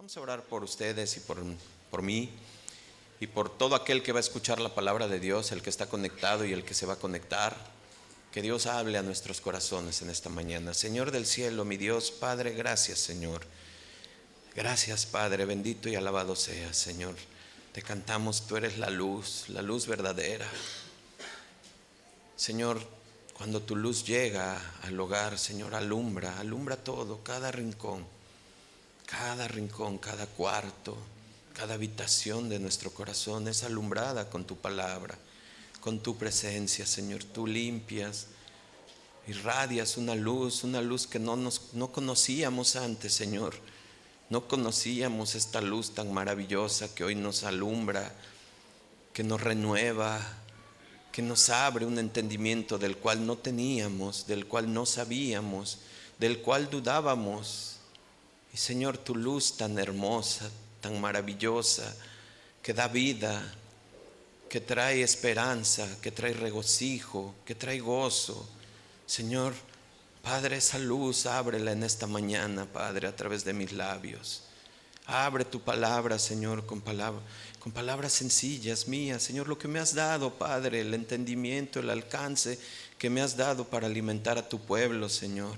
Vamos a orar por ustedes y por mí y por todo aquel que va a escuchar la palabra de Dios, el que está conectado y el que se va a conectar. Que Dios hable a nuestros corazones en esta mañana. Señor del cielo, mi Dios, Padre, gracias, Señor. Gracias, Padre, bendito y alabado seas, Señor. Te cantamos, tú eres la luz verdadera. Señor, cuando tu luz llega al hogar, Señor, alumbra todo, cada rincón, cada cuarto, cada habitación de nuestro corazón es alumbrada con tu palabra, con tu presencia, Señor. Tú limpias, irradias una luz que no conocíamos antes, Señor. No conocíamos esta luz tan maravillosa que hoy nos alumbra, que nos renueva, que nos abre un entendimiento del cual no teníamos, del cual no sabíamos, del cual dudábamos. Y Señor, tu luz tan hermosa, tan maravillosa, que da vida, que trae esperanza, que trae regocijo, que trae gozo. Señor, Padre, esa luz ábrela en esta mañana, Padre, a través de mis labios. Abre tu palabra, Señor, con palabras sencillas mías, Señor, lo que me has dado, Padre, el entendimiento, el alcance que me has dado para alimentar a tu pueblo, Señor.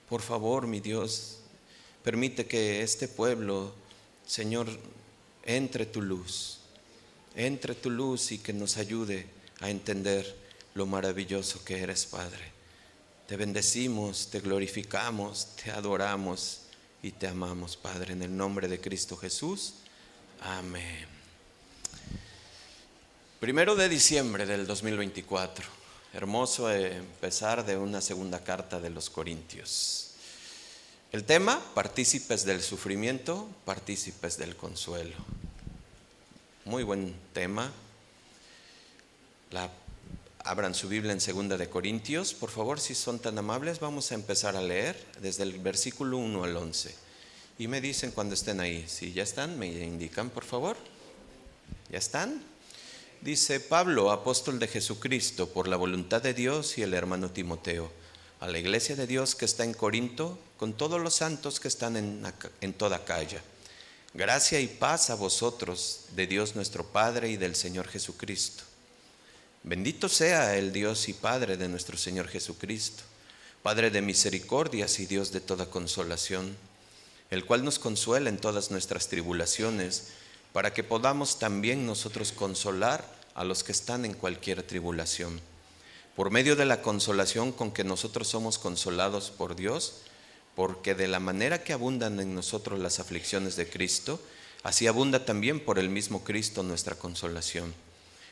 Por favor, mi Dios, permite que este pueblo, Señor, entre tu luz y que nos ayude a entender lo maravilloso que eres, Padre. Te bendecimos, te glorificamos, te adoramos y te amamos, Padre, en el nombre de Cristo Jesús. Amén. 1 de diciembre del 2024. Hermoso empezar de una segunda carta de los Corintios. El tema: partícipes del sufrimiento, partícipes del consuelo. Muy buen tema. Abran su Biblia en 2 de Corintios, por favor, si son tan amables. Vamos a empezar a leer desde el versículo 1 al 11. Y me dicen cuando estén ahí. Si ya están, me indican, por favor. ¿Ya están? Dice: Pablo, apóstol de Jesucristo, por la voluntad de Dios, y el hermano Timoteo, a la iglesia de Dios que está en Corinto, con todos los santos que están en toda Acaya. Gracia y paz a vosotros, de Dios nuestro Padre y del Señor Jesucristo. Bendito sea el Dios y Padre de nuestro Señor Jesucristo, Padre de misericordias y Dios de toda consolación, el cual nos consuela en todas nuestras tribulaciones, para que podamos también nosotros consolar a los que están en cualquier tribulación, por medio de la consolación con que nosotros somos consolados por Dios, porque de la manera que abundan en nosotros las aflicciones de Cristo, así abunda también por el mismo Cristo nuestra consolación.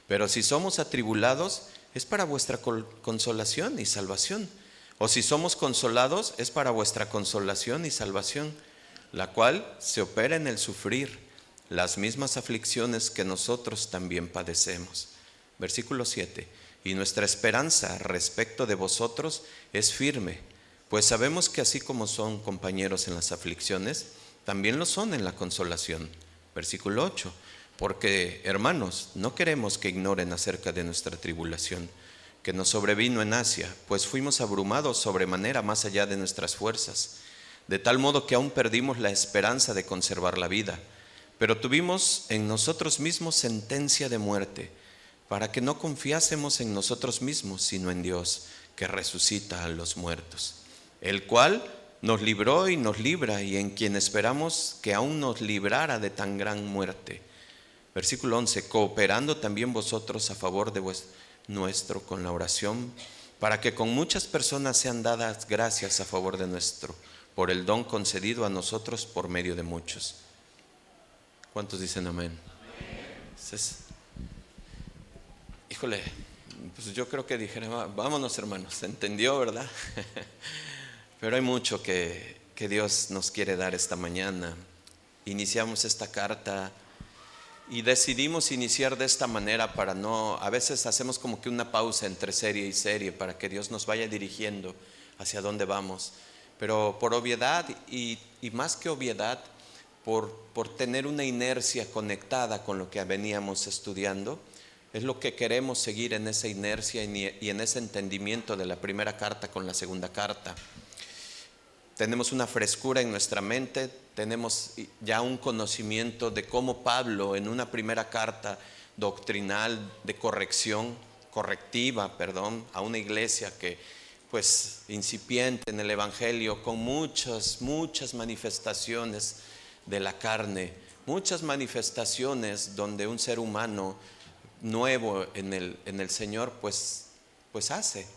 Pero si somos atribulados, es para vuestra consolación y salvación. O si somos consolados, es para vuestra consolación y salvación, la cual se opera en el sufrir las mismas aflicciones que nosotros también padecemos. Versículo 7. Y nuestra esperanza respecto de vosotros es firme, pues sabemos que así como son compañeros en las aflicciones, también lo son en la consolación. Versículo 8. Porque, hermanos, no queremos que ignoren acerca de nuestra tribulación, que nos sobrevino en Asia, pues fuimos abrumados sobremanera más allá de nuestras fuerzas, de tal modo que aún perdimos la esperanza de conservar la vida. Pero tuvimos en nosotros mismos sentencia de muerte, para que no confiásemos en nosotros mismos, sino en Dios, que resucita a los muertos, el cual nos libró y nos libra, y en quien esperamos que aún nos librara de tan gran muerte. Versículo 11. Cooperando también vosotros a favor de nuestro con la oración, para que con muchas personas sean dadas gracias a favor de nuestro, por el don concedido a nosotros por medio de muchos. ¿Cuántos dicen amén? Híjole, pues yo creo que dijera, vámonos hermanos, ¿se entendió, verdad? Pero hay mucho que Dios nos quiere dar esta mañana. Iniciamos esta carta y decidimos iniciar de esta manera para no, a veces hacemos como que una pausa entre serie y serie para que Dios nos vaya dirigiendo hacia dónde vamos. Pero por obviedad y más que obviedad, por tener una inercia conectada con lo que veníamos estudiando, es lo que queremos seguir en esa inercia y en ese entendimiento de la primera carta con la segunda carta. tenemos una frescura en nuestra mente, tenemos ya un conocimiento de cómo Pablo en una primera carta doctrinal de correctiva, a una iglesia que pues incipiente en el Evangelio, con muchas manifestaciones de la carne, muchas manifestaciones donde un ser humano nuevo en el Señor pues hace.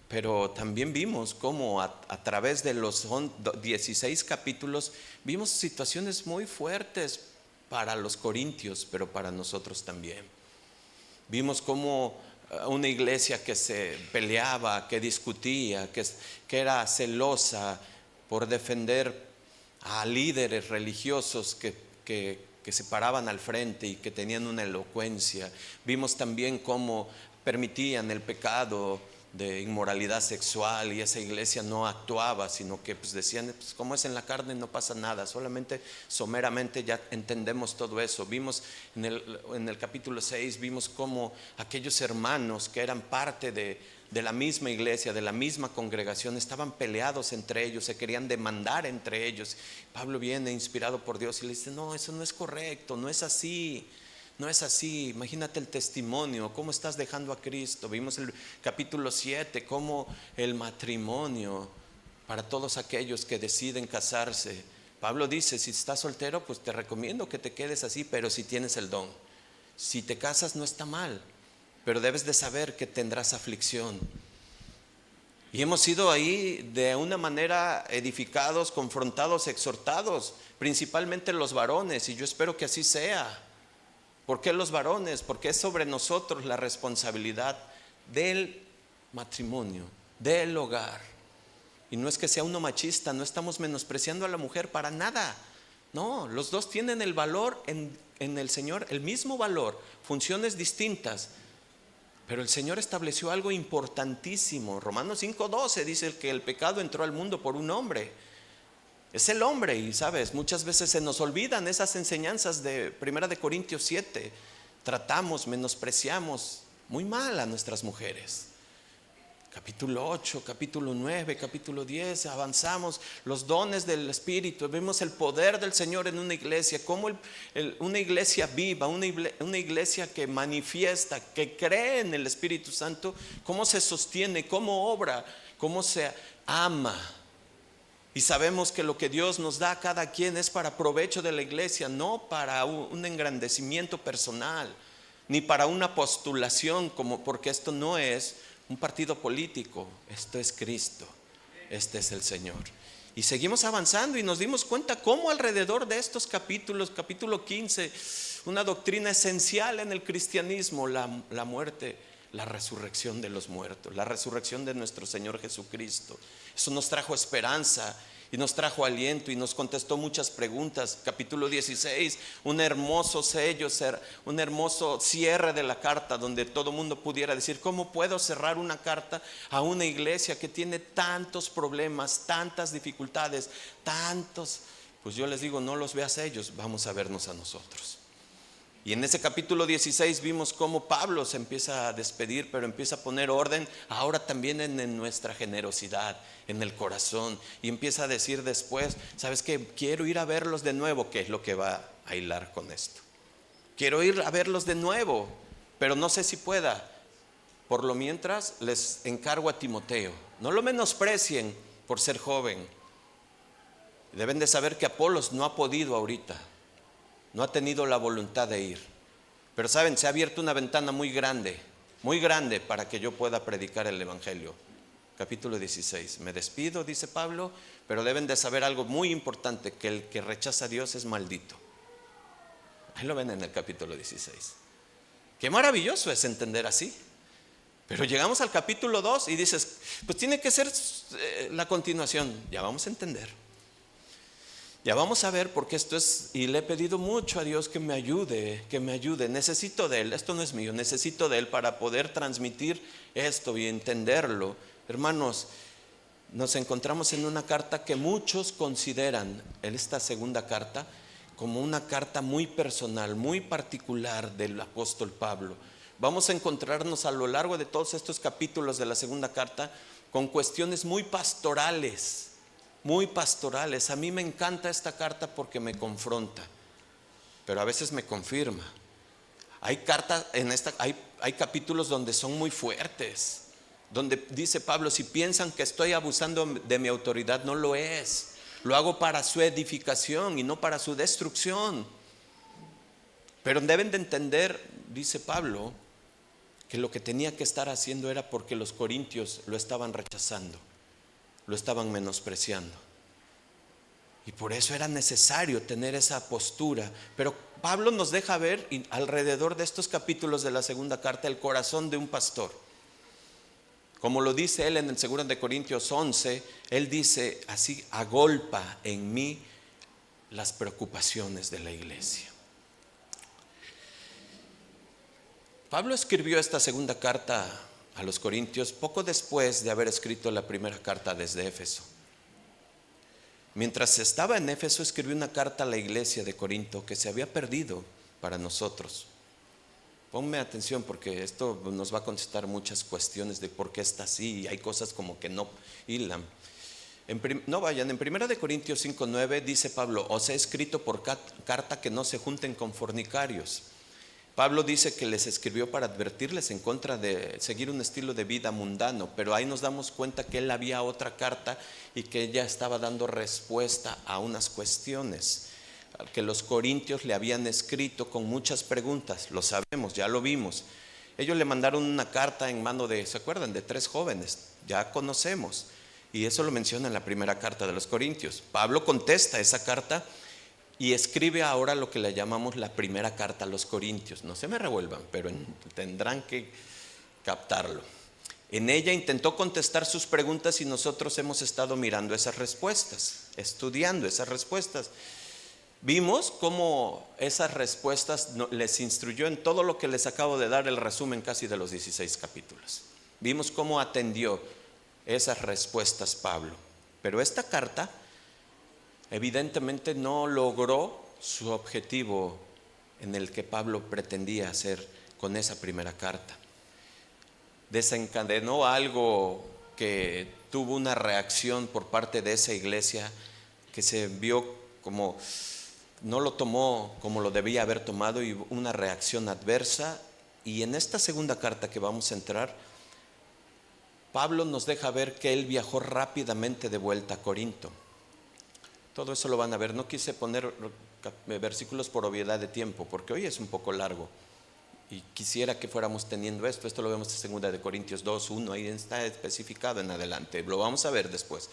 Pero también vimos cómo a través de los 16 capítulos vimos situaciones muy fuertes para los corintios, pero para nosotros también. Vimos cómo una iglesia que se peleaba, que discutía, que era celosa por defender a líderes religiosos que se paraban al frente y que tenían una elocuencia. Vimos también cómo permitían el pecado de inmoralidad sexual y esa iglesia no actuaba, sino que pues decían, pues como es en la carne no pasa nada, solamente someramente ya entendemos todo eso. Vimos en el capítulo 6, vimos cómo aquellos hermanos que eran parte de la misma iglesia, de la misma congregación, estaban peleados entre ellos, se querían demandar entre ellos. Pablo viene inspirado por Dios y le dice, no, eso no es correcto, no es así. No es así, imagínate el testimonio, cómo estás dejando a Cristo. Vimos el capítulo 7, cómo el matrimonio para todos aquellos que deciden casarse. Pablo dice, si estás soltero, pues te recomiendo que te quedes así, pero si tienes el don. Si te casas no está mal, pero debes de saber que tendrás aflicción. Y hemos sido ahí de una manera edificados, confrontados, exhortados, principalmente los varones, y yo espero que así sea. ¿Por qué los varones? Porque es sobre nosotros la responsabilidad del matrimonio, del hogar. Y no es que sea uno machista, no estamos menospreciando a la mujer para nada. No, los dos tienen el valor en el Señor, el mismo valor, funciones distintas. Pero el Señor estableció algo importantísimo. Romanos 5:12 dice que el pecado entró al mundo por un hombre. Es el hombre, y sabes, muchas veces se nos olvidan esas enseñanzas de 1 Corintios 7. Tratamos, menospreciamos muy mal a nuestras mujeres. Capítulo 8, capítulo 9, capítulo 10, avanzamos los dones del Espíritu, vemos el poder del Señor en una iglesia, como una iglesia viva, una iglesia que manifiesta, que cree en el Espíritu Santo, cómo se sostiene, cómo obra, cómo se ama. Y sabemos que lo que Dios nos da a cada quien es para provecho de la iglesia, no para un engrandecimiento personal, ni para una postulación, porque esto no es un partido político, esto es Cristo, este es el Señor. Y seguimos avanzando y nos dimos cuenta cómo alrededor de estos capítulos, capítulo 15, una doctrina esencial en el cristianismo, la muerte, la resurrección de los muertos, la resurrección de nuestro Señor Jesucristo. Eso nos trajo esperanza y nos trajo aliento y nos contestó muchas preguntas. Capítulo 16, un hermoso sello, un hermoso cierre de la carta donde todo mundo pudiera decir, ¿cómo puedo cerrar una carta a una iglesia que tiene tantos problemas, tantas dificultades, tantos? Pues yo les digo, no los veas a ellos, vamos a vernos a nosotros. Y en ese capítulo 16 vimos cómo Pablo se empieza a despedir, pero empieza a poner orden ahora también en nuestra generosidad, en el corazón. Y empieza a decir después, ¿sabes qué? Quiero ir a verlos de nuevo, que es lo que va a hilar con esto. Quiero ir a verlos de nuevo, pero no sé si pueda. Por lo mientras les encargo a Timoteo, no lo menosprecien por ser joven. Deben de saber que Apolos no ha podido ahorita. No ha tenido la voluntad de ir. Pero saben, se ha abierto una ventana muy grande para que yo pueda predicar el Evangelio. Capítulo 16. Me despido, dice Pablo, pero deben de saber algo muy importante, que el que rechaza a Dios es maldito. Ahí lo ven en el capítulo 16. Qué maravilloso es entender así. Pero llegamos al capítulo 2 y dices, pues tiene que ser la continuación. Ya vamos a entender. Ya vamos a ver, porque esto es, y le he pedido mucho a Dios que me ayude, necesito de Él, esto no es mío, necesito de Él para poder transmitir esto y entenderlo. Hermanos, nos encontramos en una carta que muchos consideran, en esta segunda carta, como una carta muy personal, muy particular del apóstol Pablo. Vamos a encontrarnos a lo largo de todos estos capítulos de la segunda carta con cuestiones muy pastorales, muy pastorales. A mí me encanta esta carta porque me confronta, pero a veces me confirma. Hay cartas hay capítulos donde son muy fuertes, donde dice Pablo: si piensan que estoy abusando de mi autoridad, no lo es. Lo hago para su edificación y no para su destrucción. Pero deben de entender, dice Pablo, que lo que tenía que estar haciendo era porque los corintios lo estaban rechazando, lo estaban menospreciando. Y por eso era necesario tener esa postura. Pero Pablo nos deja ver alrededor de estos capítulos de la segunda carta el corazón de un pastor. Como lo dice él en el 2 de Corintios 11, él dice así: agolpa en mí las preocupaciones de la iglesia. Pablo escribió esta segunda carta a los Corintios poco después de haber escrito la primera carta desde Éfeso. Mientras estaba en Éfeso, escribió una carta a la iglesia de Corinto que se había perdido para nosotros. Ponme atención, porque esto nos va a contestar muchas cuestiones de por qué está así, y hay cosas como que no hilan. No vayan, en 1 de Corintios 5:9 dice Pablo: os he escrito por carta que no se junten con fornicarios. Pablo dice que les escribió para advertirles en contra de seguir un estilo de vida mundano, pero ahí nos damos cuenta que él había otra carta y que ella estaba dando respuesta a unas cuestiones que los corintios le habían escrito con muchas preguntas. Lo sabemos, ya lo vimos. Ellos le mandaron una carta en mano de, ¿se acuerdan?, de 3 jóvenes, ya conocemos, y eso lo menciona en la primera carta de los Corintios. Pablo contesta esa carta y escribe ahora lo que le llamamos la primera carta a los Corintios. No se me revuelvan, pero tendrán que captarlo. En ella intentó contestar sus preguntas y nosotros hemos estado mirando esas respuestas, estudiando esas respuestas. Vimos cómo esas respuestas les instruyó en todo lo que les acabo de dar, el resumen casi de los 16 capítulos. Vimos cómo atendió esas respuestas Pablo. Pero esta carta evidentemente no logró su objetivo en el que Pablo pretendía hacer con esa primera carta. Desencadenó algo que tuvo una reacción por parte de esa iglesia que se vio como, no lo tomó como lo debía haber tomado, y una reacción adversa. Y en esta segunda carta que vamos a entrar, Pablo nos deja ver que él viajó rápidamente de vuelta a Corinto. Todo eso lo van a ver. No quise poner versículos por obviedad de tiempo, porque hoy es un poco largo y quisiera que fuéramos teniendo esto. Esto lo vemos en 2 de Corintios 2:1, ahí está especificado en adelante. Lo vamos a ver después.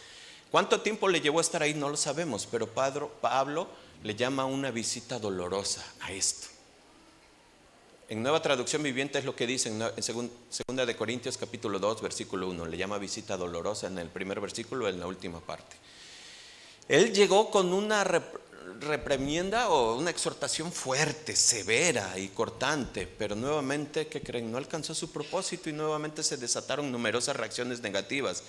¿Cuánto tiempo le llevó a estar ahí? No lo sabemos, pero Pablo le llama una visita dolorosa a esto. En Nueva Traducción Viviente es lo que dice en 2 de Corintios capítulo 2 versículo 1. Le llama visita dolorosa en el primer versículo, en la última parte. Él llegó con una reprimienda o una exhortación fuerte, severa y cortante, pero nuevamente, ¿qué creen?, no alcanzó su propósito y nuevamente se desataron numerosas reacciones negativas.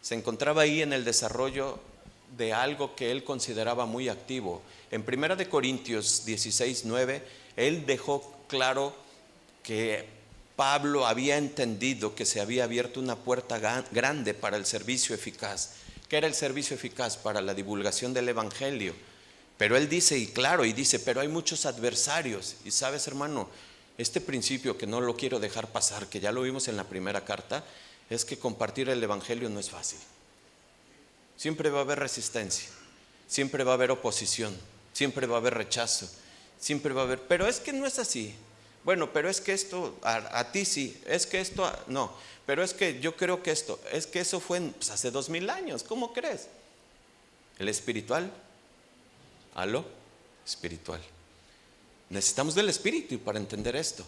Se encontraba ahí en el desarrollo de algo que él consideraba muy activo. En 1 de Corintios 16:9, él dejó claro que Pablo había entendido que se había abierto una puerta grande para el servicio eficaz. ¿Qué era el servicio eficaz? Para la divulgación del evangelio. Pero él dice, pero hay muchos adversarios. Y sabes, hermano, este principio que no lo quiero dejar pasar, que ya lo vimos en la primera carta, es que compartir el evangelio no es fácil. Siempre va a haber resistencia, siempre va a haber oposición, siempre va a haber rechazo, siempre va a haber, pero es que no es así. Bueno, pero es que esto a ti sí, es que esto no, pero es que yo creo que esto, es que eso fue hace 2000 años, ¿cómo crees? El espiritual a lo espiritual. Necesitamos del espíritu para entender esto.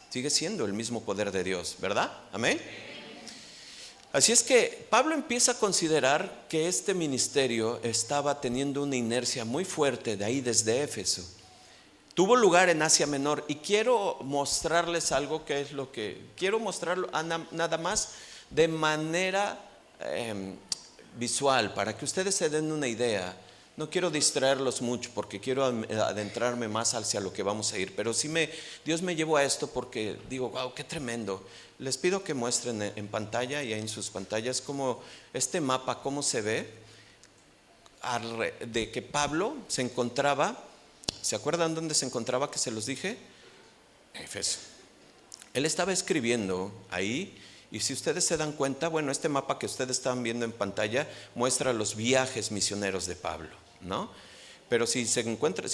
Sigue siendo el mismo poder de Dios, ¿verdad? Amén. Así es que Pablo empieza a considerar que este ministerio estaba teniendo una inercia muy fuerte de ahí desde Éfeso. Tuvo lugar en Asia Menor, y quiero mostrarles algo que es lo que quiero mostrarlo nada más de manera visual, para que ustedes se den una idea. No quiero distraerlos mucho porque quiero adentrarme más hacia lo que vamos a ir, pero sí Dios me llevó a esto porque digo, wow, qué tremendo. Les pido que muestren en pantalla y en sus pantallas como este mapa, cómo se ve. de que Pablo se encontraba, ¿se acuerdan dónde se encontraba que se los dije? Éfeso. Él estaba escribiendo ahí, y si ustedes se dan cuenta, bueno, este mapa que ustedes están viendo en pantalla muestra los viajes misioneros de Pablo, ¿no? Pero si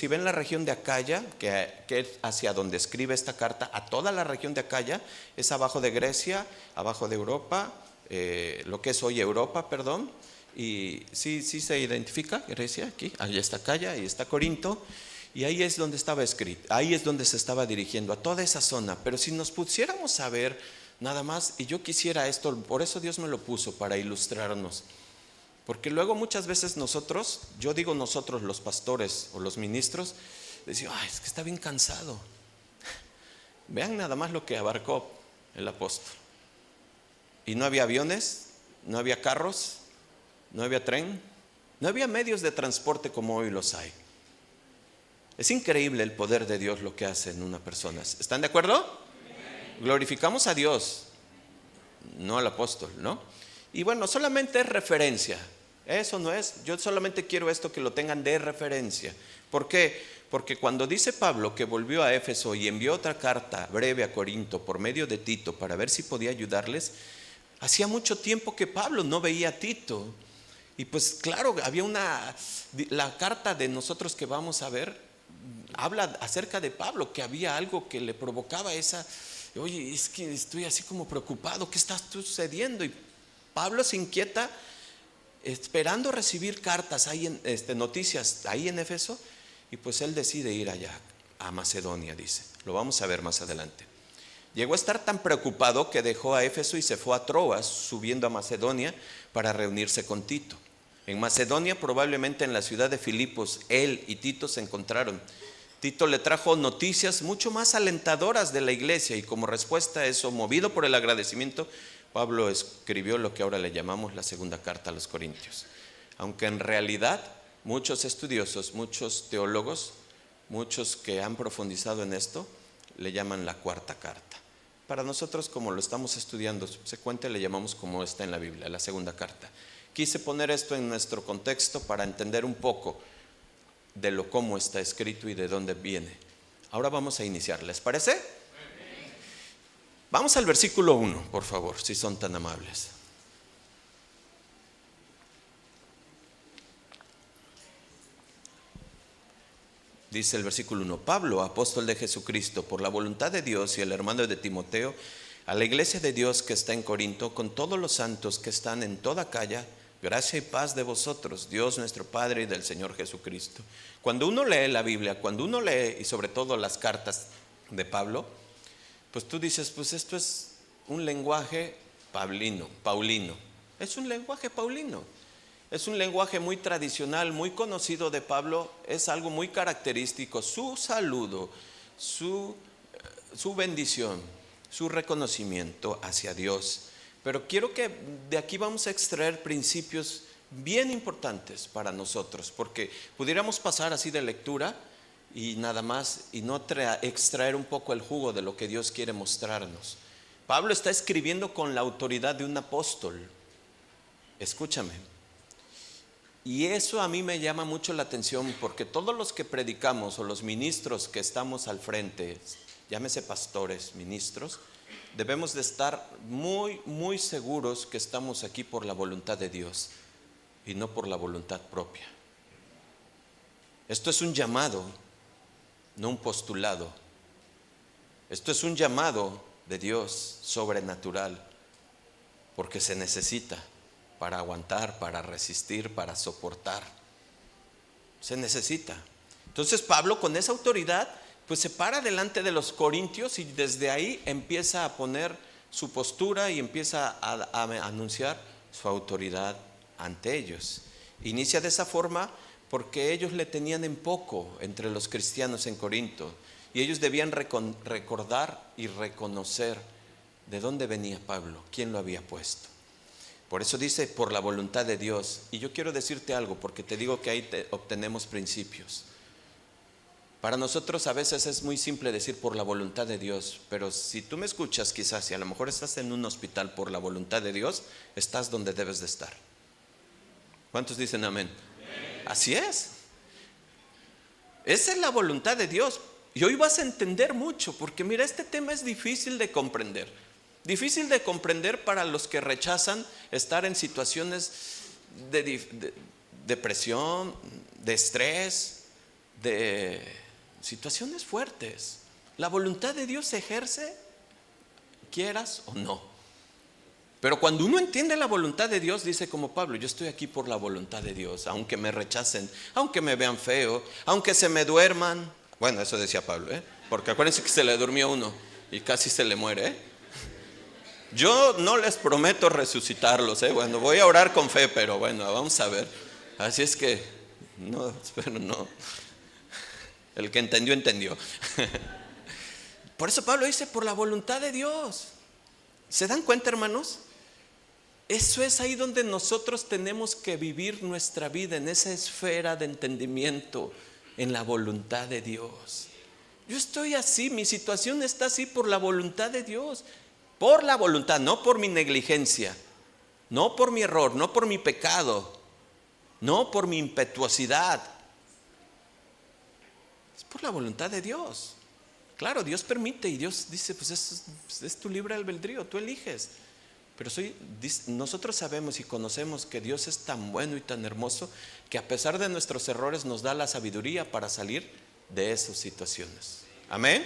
ven la región de Acaya, que es hacia donde escribe esta carta, a toda la región de Acaya, es abajo de Grecia, abajo de Europa, lo que es hoy Europa, perdón, y sí se identifica Grecia, aquí, ahí está Acaya, ahí está Corinto, y ahí es donde estaba escrito, ahí es donde se estaba dirigiendo, a toda esa zona. Pero si nos pusiéramos a ver nada más, y yo quisiera esto, por eso Dios me lo puso, para ilustrarnos. Porque luego muchas veces nosotros, yo digo nosotros los pastores o los ministros, decimos, es que está bien cansado. Vean nada más lo que abarcó el apóstol. Y no había aviones, no había carros, no había tren, no había medios de transporte como hoy los hay. Es increíble el poder de Dios lo que hace en una persona. ¿Están de acuerdo? Glorificamos a Dios, no al apóstol, ¿no? Y bueno, solamente es referencia. Eso no es, yo solamente quiero esto que lo tengan de referencia. ¿Por qué? Porque cuando dice Pablo que volvió a Éfeso y envió otra carta breve a Corinto por medio de Tito para ver si podía ayudarles, hacía mucho tiempo que Pablo no veía a Tito. Y pues claro, había la carta de nosotros que vamos a ver, habla acerca de Pablo, que había algo que le provocaba oye, es que estoy así como preocupado, ¿qué está sucediendo? Y Pablo se inquieta esperando recibir cartas, noticias ahí en Éfeso, y pues él decide ir allá, a Macedonia, dice. Lo vamos a ver más adelante. Llegó a estar tan preocupado que dejó a Éfeso y se fue a Troas, subiendo a Macedonia para reunirse con Tito. En Macedonia, probablemente en la ciudad de Filipos, él y Tito se encontraron. Tito le trajo noticias mucho más alentadoras de la iglesia, y como respuesta a eso, movido por el agradecimiento, Pablo escribió lo que ahora le llamamos la segunda carta a los Corintios. Aunque en realidad muchos estudiosos, muchos teólogos, muchos que han profundizado en esto, le llaman la cuarta carta. Para nosotros, como lo estamos estudiando subsecuente, le llamamos como está en la Biblia, la segunda carta. Quise poner esto en nuestro contexto para entender un poco de cómo está escrito y de dónde viene. Ahora vamos a iniciar, ¿les parece? Vamos al versículo 1, por favor, si son tan amables. Dice el versículo 1: Pablo, apóstol de Jesucristo, por la voluntad de Dios, y el hermano de Timoteo, a la iglesia de Dios que está en Corinto, con todos los santos que están en toda Acaya, gracia y paz de vosotros, Dios nuestro Padre y del Señor Jesucristo. Cuando uno lee la Biblia, cuando uno lee, y sobre todo las cartas de Pablo, pues tú dices, pues esto es un lenguaje paulino. Es un lenguaje paulino. Es un lenguaje muy tradicional, muy conocido de Pablo. Es algo muy característico. Su saludo, su bendición, su reconocimiento hacia Dios. Pero quiero que de aquí vamos a extraer principios bien importantes para nosotros, porque pudiéramos pasar así de lectura y nada más, y no extraer un poco el jugo de lo que Dios quiere mostrarnos. Pablo está escribiendo con la autoridad de un apóstol. Escúchame. Y eso a mí me llama mucho la atención, porque todos los que predicamos o los ministros que estamos al frente, llámese pastores, ministros, debemos de estar muy, muy seguros que estamos aquí por la voluntad de Dios y no por la voluntad propia. Esto es un llamado, no un postulado. Esto es un llamado de Dios sobrenatural, porque se necesita para aguantar, para resistir, para soportar. Se necesita. Entonces Pablo, con esa autoridad, pues se para delante de los corintios y desde ahí empieza a poner su postura y empieza a anunciar su autoridad ante ellos. Inicia de esa forma porque ellos le tenían en poco entre los cristianos en Corinto, y ellos debían recordar y reconocer de dónde venía Pablo, quién lo había puesto. Por eso dice, por la voluntad de Dios. Y yo quiero decirte algo, porque te digo que ahí obtenemos principios. Para nosotros a veces es muy simple decir por la voluntad de Dios, pero si tú me escuchas quizás, y a lo mejor estás en un hospital por la voluntad de Dios, estás donde debes de estar. ¿Cuántos dicen amén? Así es. Esa es la voluntad de Dios. Y hoy vas a entender mucho, porque mira, este tema es difícil de comprender. Difícil de comprender para los que rechazan estar en situaciones de depresión, de estrés, de situaciones fuertes. La voluntad de Dios se ejerce, quieras o no. Pero cuando uno entiende la voluntad de Dios, dice como Pablo: yo estoy aquí por la voluntad de Dios, aunque me rechacen, aunque me vean feo, aunque se me duerman. Bueno, eso decía Pablo, porque acuérdense que se le durmió uno y casi se le muere. Yo no les prometo resucitarlos, Bueno, voy a orar con fe, pero bueno, vamos a ver. Así es que, no, espero no. El que entendió, entendió. Por eso Pablo dice: por la voluntad de Dios. ¿Se dan cuenta, hermanos? Eso es ahí donde nosotros tenemos que vivir nuestra vida, en esa esfera de entendimiento, en la voluntad de Dios. Yo estoy así, mi situación está así por la voluntad de Dios. Por la voluntad, no por mi negligencia, no por mi error, no por mi pecado, no por mi impetuosidad. Es por la voluntad de Dios. Claro, Dios permite y Dios dice: pues es tu libre albedrío, tú eliges. Pero nosotros sabemos y conocemos que Dios es tan bueno y tan hermoso, que a pesar de nuestros errores nos da la sabiduría para salir de esas situaciones. Amén.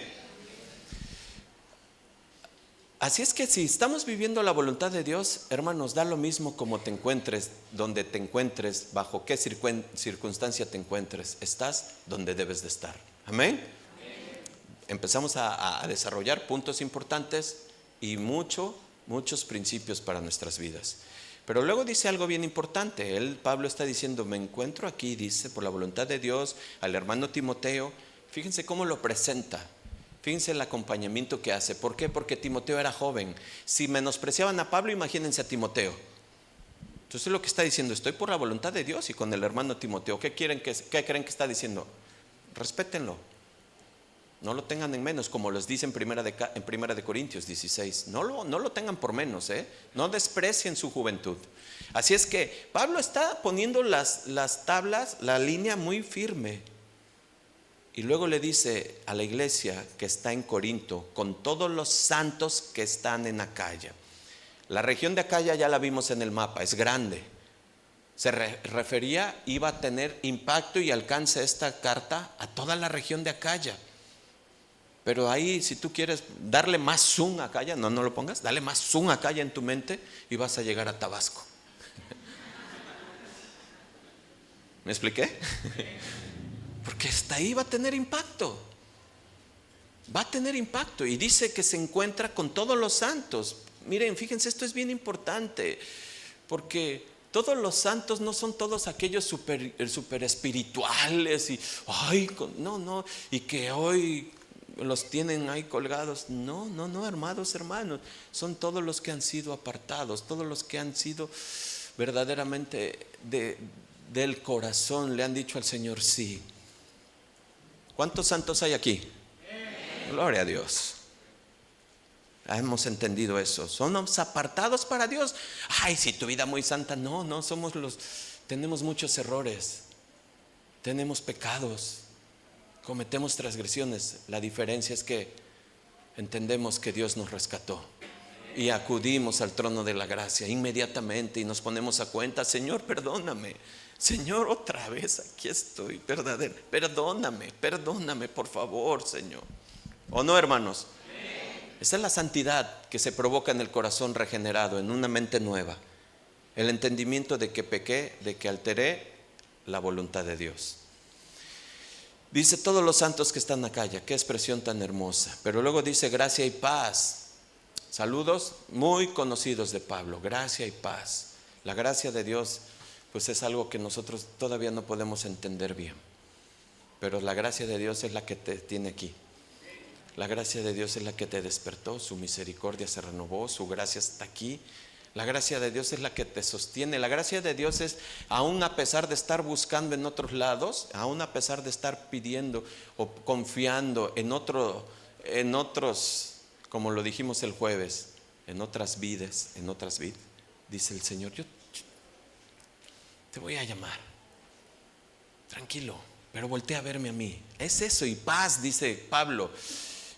Así es que si estamos viviendo la voluntad de Dios, hermanos, da lo mismo como te encuentres, donde te encuentres, bajo qué circunstancia te encuentres, estás donde debes de estar. Amén. Empezamos a desarrollar puntos importantes y muchos principios para nuestras vidas. Pero luego dice algo bien importante. Pablo está diciendo: me encuentro aquí, dice, por la voluntad de Dios, al hermano Timoteo. Fíjense cómo lo presenta. Fíjense el acompañamiento que hace. ¿Por qué? Porque Timoteo era joven. Si menospreciaban a Pablo, imagínense a Timoteo. Entonces lo que está diciendo: estoy por la voluntad de Dios y con el hermano Timoteo. ¿Qué creen que está diciendo? Respétenlo. No lo tengan en menos, como les dice en primera de Corintios 16. No lo tengan por menos, no desprecien su juventud. Así es que Pablo está poniendo las tablas, la línea muy firme. Y luego le dice a la iglesia que está en Corinto, con todos los santos que están en Acaya. La región de Acaya ya la vimos en el mapa, es grande. Se refería, iba a tener impacto y alcance esta carta a toda la región de Acaya. Pero ahí, si tú quieres darle más zoom a Acaya, no lo pongas, dale más zoom a Acaya en tu mente y vas a llegar a Tabasco. ¿Me expliqué? Porque hasta ahí va a tener impacto. Va a tener impacto. Y dice que se encuentra con todos los santos. Miren, fíjense, esto es bien importante. Porque todos los santos no son todos aquellos super espirituales y no, y que hoy los tienen ahí colgados. No, hermanos, son todos los que han sido apartados, todos los que han sido verdaderamente del corazón, le han dicho al Señor sí. ¿Cuántos santos hay aquí? Gloria a Dios. Hemos entendido eso. Somos apartados para Dios. Si tu vida muy santa. No, tenemos muchos errores. Tenemos pecados. Cometemos transgresiones. La diferencia es que entendemos que Dios nos rescató y acudimos al trono de la gracia inmediatamente y nos ponemos a cuenta: Señor, perdóname. Señor, otra vez aquí estoy. Perdóname, por favor, Señor. ¿O no, hermanos? Esa es la santidad que se provoca en el corazón regenerado, en una mente nueva. El entendimiento de que pequé, de que alteré la voluntad de Dios. Dice: todos los santos que están acá, qué expresión tan hermosa. Pero luego dice: gracia y paz. Saludos muy conocidos de Pablo: gracia y paz. La gracia de Dios, pues es algo que nosotros todavía no podemos entender bien. Pero la gracia de Dios es la que te tiene aquí. La gracia de Dios es la que te despertó. Su misericordia se renovó, su gracia está aquí. La gracia de Dios es la que te sostiene. La gracia de Dios es, aún a pesar de estar buscando en otros lados, aún a pesar de estar pidiendo o confiando en otros, como lo dijimos el jueves, en otras vidas, dice el Señor: yo te voy a llamar. tranquilo, pero voltea a verme a mí. Es eso, y paz, dice Pablo.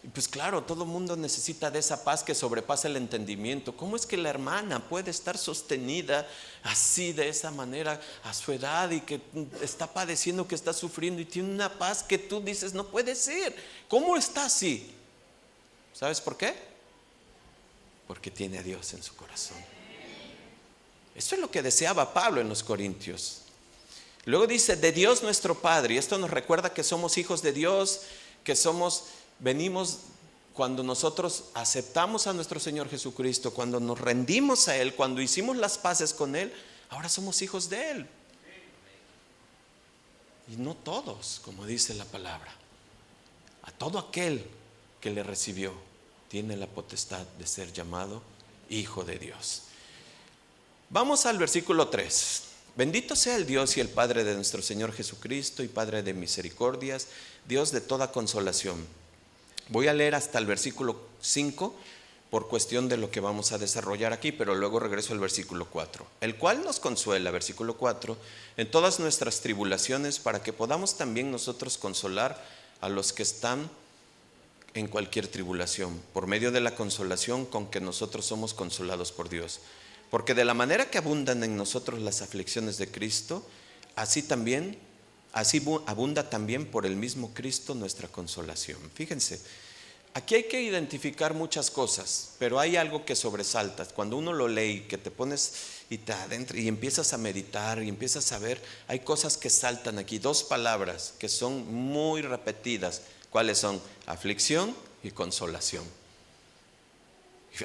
Y pues claro, todo el mundo necesita de esa paz que sobrepasa el entendimiento. ¿Cómo es que la hermana puede estar sostenida así, de esa manera, a su edad, y que está padeciendo, que está sufriendo, y tiene una paz que tú dices, no puede ser? ¿Cómo está así? ¿Sabes por qué? Porque tiene a Dios en su corazón. Eso es lo que deseaba Pablo en los Corintios. Luego dice, de Dios nuestro Padre. Y esto nos recuerda que somos hijos de Dios, que venimos cuando nosotros aceptamos a nuestro Señor Jesucristo, cuando nos rendimos a Él, cuando hicimos las paces con Él, ahora somos hijos de Él. Y no todos, como dice la palabra. A todo aquel que le recibió tiene la potestad de ser llamado hijo de Dios. Vamos al versículo 3. Bendito sea el Dios y el Padre de nuestro Señor Jesucristo, y Padre de misericordias, Dios de toda consolación. Voy a leer hasta el versículo 5 por cuestión de lo que vamos a desarrollar aquí, pero luego regreso al versículo 4. El cual nos consuela, versículo 4, en todas nuestras tribulaciones, para que podamos también nosotros consolar a los que están en cualquier tribulación, por medio de la consolación con que nosotros somos consolados por Dios. Porque de la manera que abundan en nosotros las aflicciones de Cristo, así abunda también por el mismo Cristo nuestra consolación. Fíjense, aquí hay que identificar muchas cosas, pero hay algo que sobresalta. Cuando uno lo lee, que te pones y te adentras y empiezas a meditar y empiezas a ver, hay cosas que saltan aquí. Dos palabras que son muy repetidas. ¿Cuáles son? Aflicción y consolación.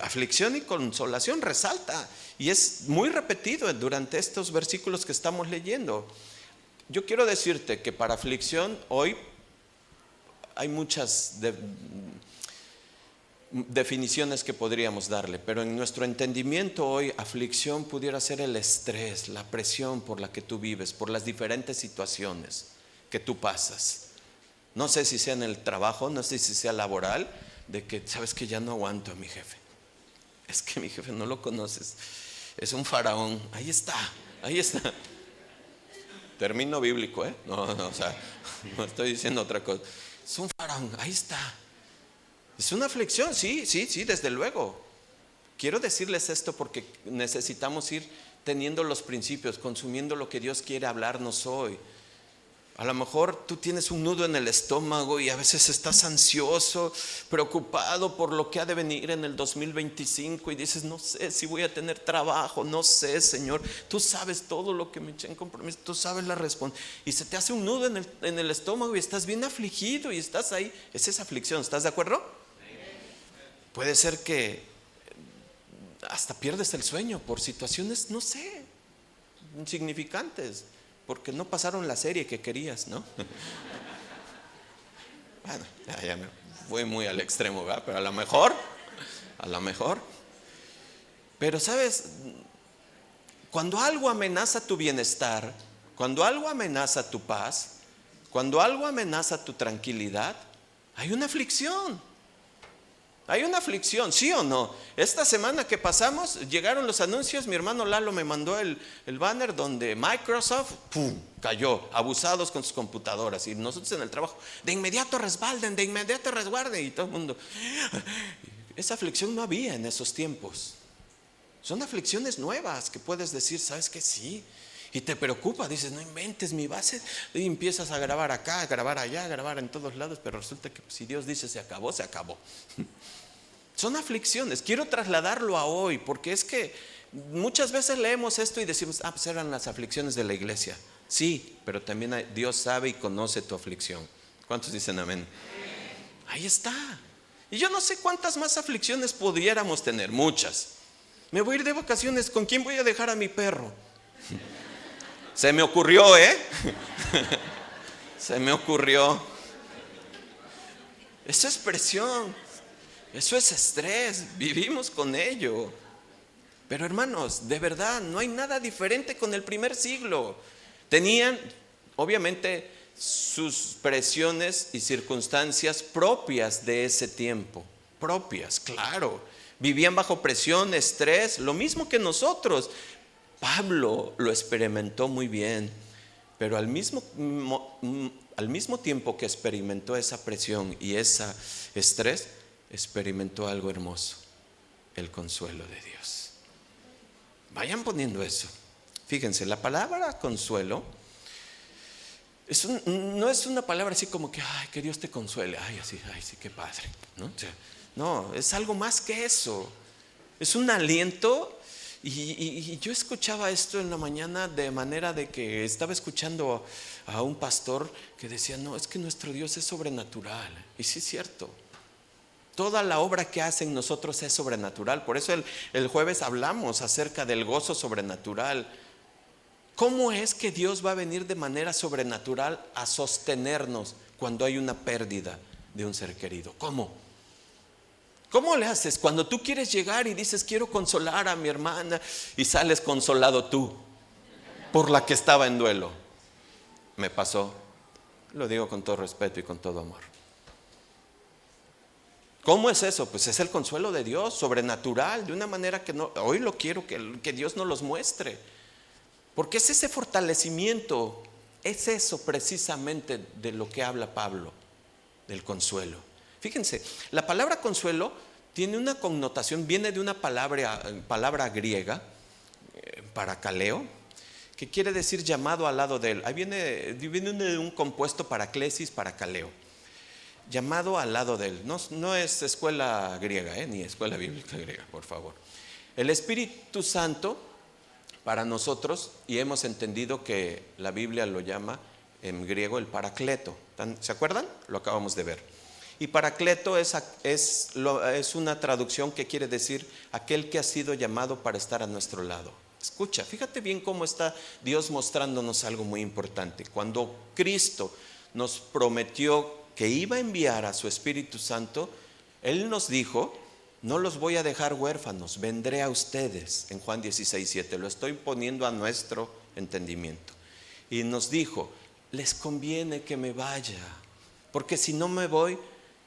Aflicción y consolación resalta, y es muy repetido durante estos versículos que estamos leyendo. Yo quiero decirte que para aflicción hoy hay muchas definiciones que podríamos darle, pero en nuestro entendimiento hoy aflicción pudiera ser el estrés, la presión por la que tú vives, por las diferentes situaciones que tú pasas. No sé si sea en el trabajo, no sé si sea laboral, de que sabes que ya no aguanto a mi jefe. Es que mi jefe no lo conoces, es un faraón. Ahí está. Término bíblico, no, o sea, no estoy diciendo otra cosa. Es un faraón, ahí está. Es una aflicción, sí, desde luego. Quiero decirles esto porque necesitamos ir teniendo los principios, consumiendo lo que Dios quiere hablarnos hoy. A lo mejor tú tienes un nudo en el estómago y a veces estás ansioso, preocupado por lo que ha de venir en el 2025, y dices, no sé si voy a tener trabajo, no sé, Señor, tú sabes todo lo que me eché en compromiso, tú sabes la respuesta, y se te hace un nudo en el estómago y estás bien afligido y estás ahí. Es esa aflicción, ¿estás de acuerdo? Puede ser que hasta pierdes el sueño por situaciones, no sé, insignificantes, porque no pasaron la serie que querías, ¿no? Bueno, ya me fui muy al extremo, ¿verdad? Pero a lo mejor. Pero sabes, cuando algo amenaza tu bienestar, cuando algo amenaza tu paz, cuando algo amenaza tu tranquilidad, hay una aflicción. Hay una aflicción, ¿sí o no? Esta semana que pasamos, llegaron los anuncios. Mi hermano Lalo me mandó el banner donde Microsoft, ¡pum!, cayó, abusados con sus computadoras. Y nosotros en el trabajo, de inmediato resbalden, de inmediato resguarden. Y todo el mundo, esa aflicción no había en esos tiempos. Son aflicciones nuevas que puedes decir, ¿sabes qué? Sí. Y te preocupa, dices, no inventes mi base. Y empiezas a grabar acá, a grabar allá, a grabar en todos lados. Pero resulta que si Dios dice se acabó, se acabó. Son aflicciones. Quiero trasladarlo a hoy, porque es que muchas veces leemos esto y decimos, pues eran las aflicciones de la iglesia. Sí, pero también Dios sabe y conoce tu aflicción. ¿Cuántos dicen amén? Ahí está. Y yo no sé cuántas más aflicciones pudiéramos tener, muchas. Me voy a ir de vacaciones, ¿con quién voy a dejar a mi perro? Se me ocurrió, se me ocurrió. Eso es presión, eso es estrés, vivimos con ello. Pero hermanos, de verdad, no hay nada diferente con el primer siglo. Tenían, obviamente, sus presiones y circunstancias propias de ese tiempo. Propias, claro. Vivían bajo presión, estrés, lo mismo que nosotros. Pablo lo experimentó muy bien. Pero al mismo tiempo que experimentó esa presión y ese estrés, experimentó algo hermoso, el consuelo de Dios. Vayan poniendo eso. Fíjense, la palabra consuelo no es una palabra así como que, ay, que Dios te consuele, ay, así, ay, sí, qué padre, ¿no? O sea, no, es algo más que eso. Es un aliento. Y yo escuchaba esto en la mañana de manera de que estaba escuchando a un pastor que decía, no, es que nuestro Dios es sobrenatural. Y sí es cierto. Toda la obra que hace en nosotros es sobrenatural. Por eso el jueves hablamos acerca del gozo sobrenatural. ¿Cómo es que Dios va a venir de manera sobrenatural a sostenernos cuando hay una pérdida de un ser querido? ¿Cómo? ¿Cómo le haces cuando tú quieres llegar y dices quiero consolar a mi hermana y sales consolado tú por la que estaba en duelo? Me pasó, lo digo con todo respeto y con todo amor. ¿Cómo es eso? Pues es el consuelo de Dios, sobrenatural, de una manera que no, hoy lo quiero que Dios nos los muestre. Porque es ese fortalecimiento, es eso precisamente de lo que habla Pablo, del consuelo. Fíjense, la palabra consuelo tiene una connotación, viene de una palabra griega, parakaleo, que quiere decir llamado al lado de él. Ahí viene de un compuesto paraklesis, parakaleo, llamado al lado de él. No es escuela griega, ni escuela bíblica griega, por favor. El Espíritu Santo para nosotros, y hemos entendido que la Biblia lo llama en griego el paracleto. ¿Se acuerdan? Lo acabamos de ver. Y paracleto es una traducción que quiere decir aquel que ha sido llamado para estar a nuestro lado. Escucha, fíjate bien cómo está Dios mostrándonos algo muy importante. Cuando Cristo nos prometió que iba a enviar a su Espíritu Santo, Él nos dijo, no los voy a dejar huérfanos, vendré a ustedes. En Juan 16:7, lo estoy poniendo a nuestro entendimiento. Y nos dijo, les conviene que me vaya, porque si no me voy,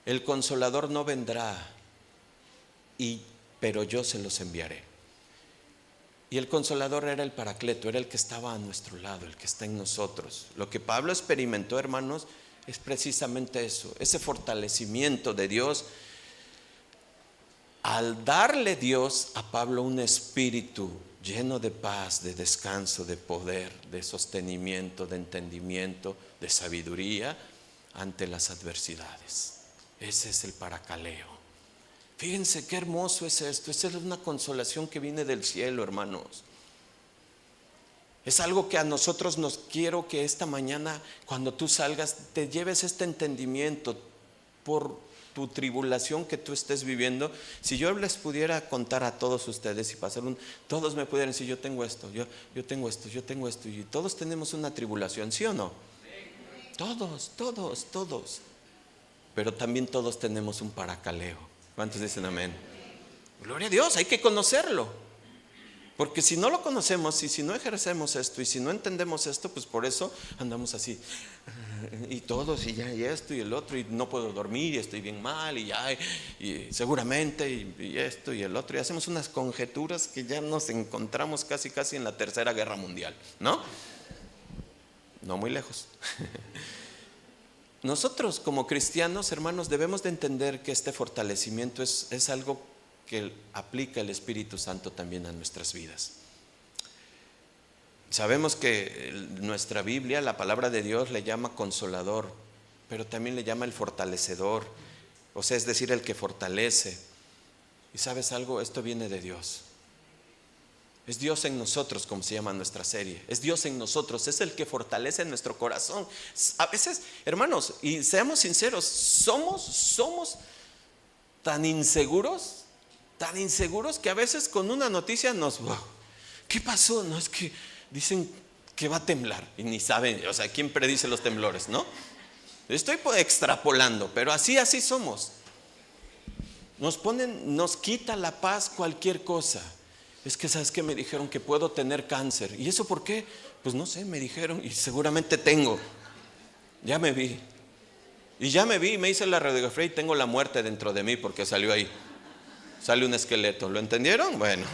el Consolador no vendrá, pero yo se los enviaré. Y el Consolador era el Paracleto, era el que estaba a nuestro lado, el que está en nosotros. Lo que Pablo experimentó, hermanos, es precisamente eso, ese fortalecimiento de Dios. Al darle Dios a Pablo un espíritu lleno de paz, de descanso, de poder, de sostenimiento, de entendimiento, de sabiduría ante las adversidades. Ese es el parakaleo. Fíjense qué hermoso es esto. Esa es una consolación que viene del cielo, hermanos. Es algo que a nosotros nos quiero que esta mañana, cuando tú salgas, te lleves este entendimiento por tu tribulación que tú estés viviendo. Si yo les pudiera contar a todos ustedes y pasar todos me pudieran decir, yo tengo esto, yo tengo esto, yo tengo esto, y todos tenemos una tribulación, ¿sí o no? Todos. Pero también todos tenemos un parakaleo. ¿Cuántos dicen amén? Gloria a Dios, hay que conocerlo. Porque si no lo conocemos y si no ejercemos esto y si no entendemos esto, pues por eso andamos así. Y todos, y esto y el otro, y no puedo dormir, y estoy bien mal, y seguramente, y esto y el otro. Y hacemos unas conjeturas que ya nos encontramos casi en la Tercera Guerra Mundial, ¿no? No muy lejos. Nosotros como cristianos, hermanos, debemos de entender que este fortalecimiento es algo que aplica el Espíritu Santo también a nuestras vidas. Sabemos que nuestra Biblia, la palabra de Dios, le llama consolador, pero también le llama el fortalecedor, o sea, es decir, el que fortalece. Y ¿sabes algo? Esto viene de Dios. Es Dios en nosotros, como se llama nuestra serie. Es Dios en nosotros, es el que fortalece nuestro corazón. A veces, hermanos, y seamos sinceros, somos tan inseguros que a veces con una noticia ¿qué pasó? No, es que dicen que va a temblar y ni saben, o sea, ¿quién predice los temblores, no? Estoy extrapolando, pero así somos. Nos quita la paz cualquier cosa. Es que ¿sabes qué? Me dijeron que puedo tener cáncer. ¿Y eso por qué? Pues no sé, me dijeron y seguramente tengo. Ya me vi. Y me hice la radiografía y tengo la muerte dentro de mí porque salió ahí. Sale un esqueleto. ¿Lo entendieron? Bueno.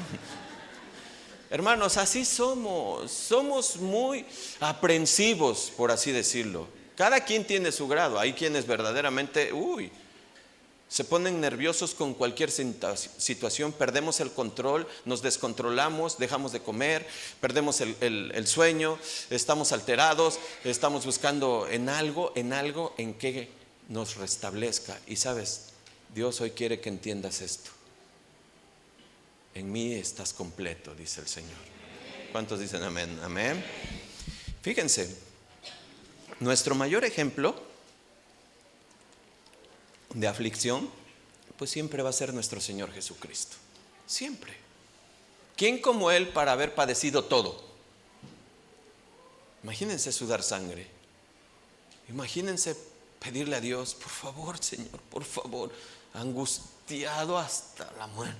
Hermanos, así somos muy aprensivos, por así decirlo. Cada quien tiene su grado. Hay quienes verdaderamente, se ponen nerviosos con cualquier situación, perdemos el control, nos descontrolamos, dejamos de comer, perdemos el sueño, estamos alterados, estamos buscando en algo en que nos restablezca. Y sabes, Dios hoy quiere que entiendas esto. En mí estás completo, dice el Señor. ¿Cuántos dicen amén? Amén. Fíjense, nuestro mayor ejemplo de aflicción, pues siempre va a ser nuestro Señor Jesucristo. Siempre. ¿Quién como Él para haber padecido todo? Imagínense sudar sangre. Imagínense pedirle a Dios, por favor, Señor, por favor, angustiado hasta la muerte.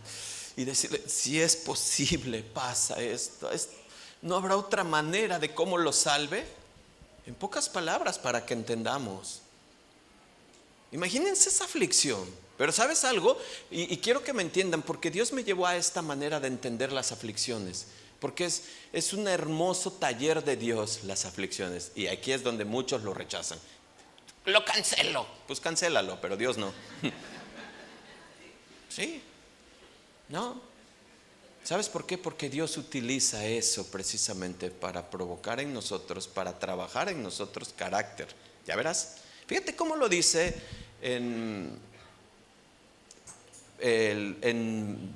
Y decirle, si es posible, pasa esto. ¿No habrá otra manera de cómo lo salve? En pocas palabras para que entendamos. Imagínense esa aflicción. Pero ¿sabes algo? Y quiero que me entiendan, porque Dios me llevó a esta manera de entender las aflicciones. Porque es un hermoso taller de Dios las aflicciones. Y aquí es donde muchos lo rechazan. Lo cancelo. Pues cancélalo, pero Dios no. Sí. No. ¿Sabes por qué? Porque Dios utiliza eso precisamente para provocar en nosotros, para trabajar en nosotros carácter. Ya verás. Fíjate cómo lo dice en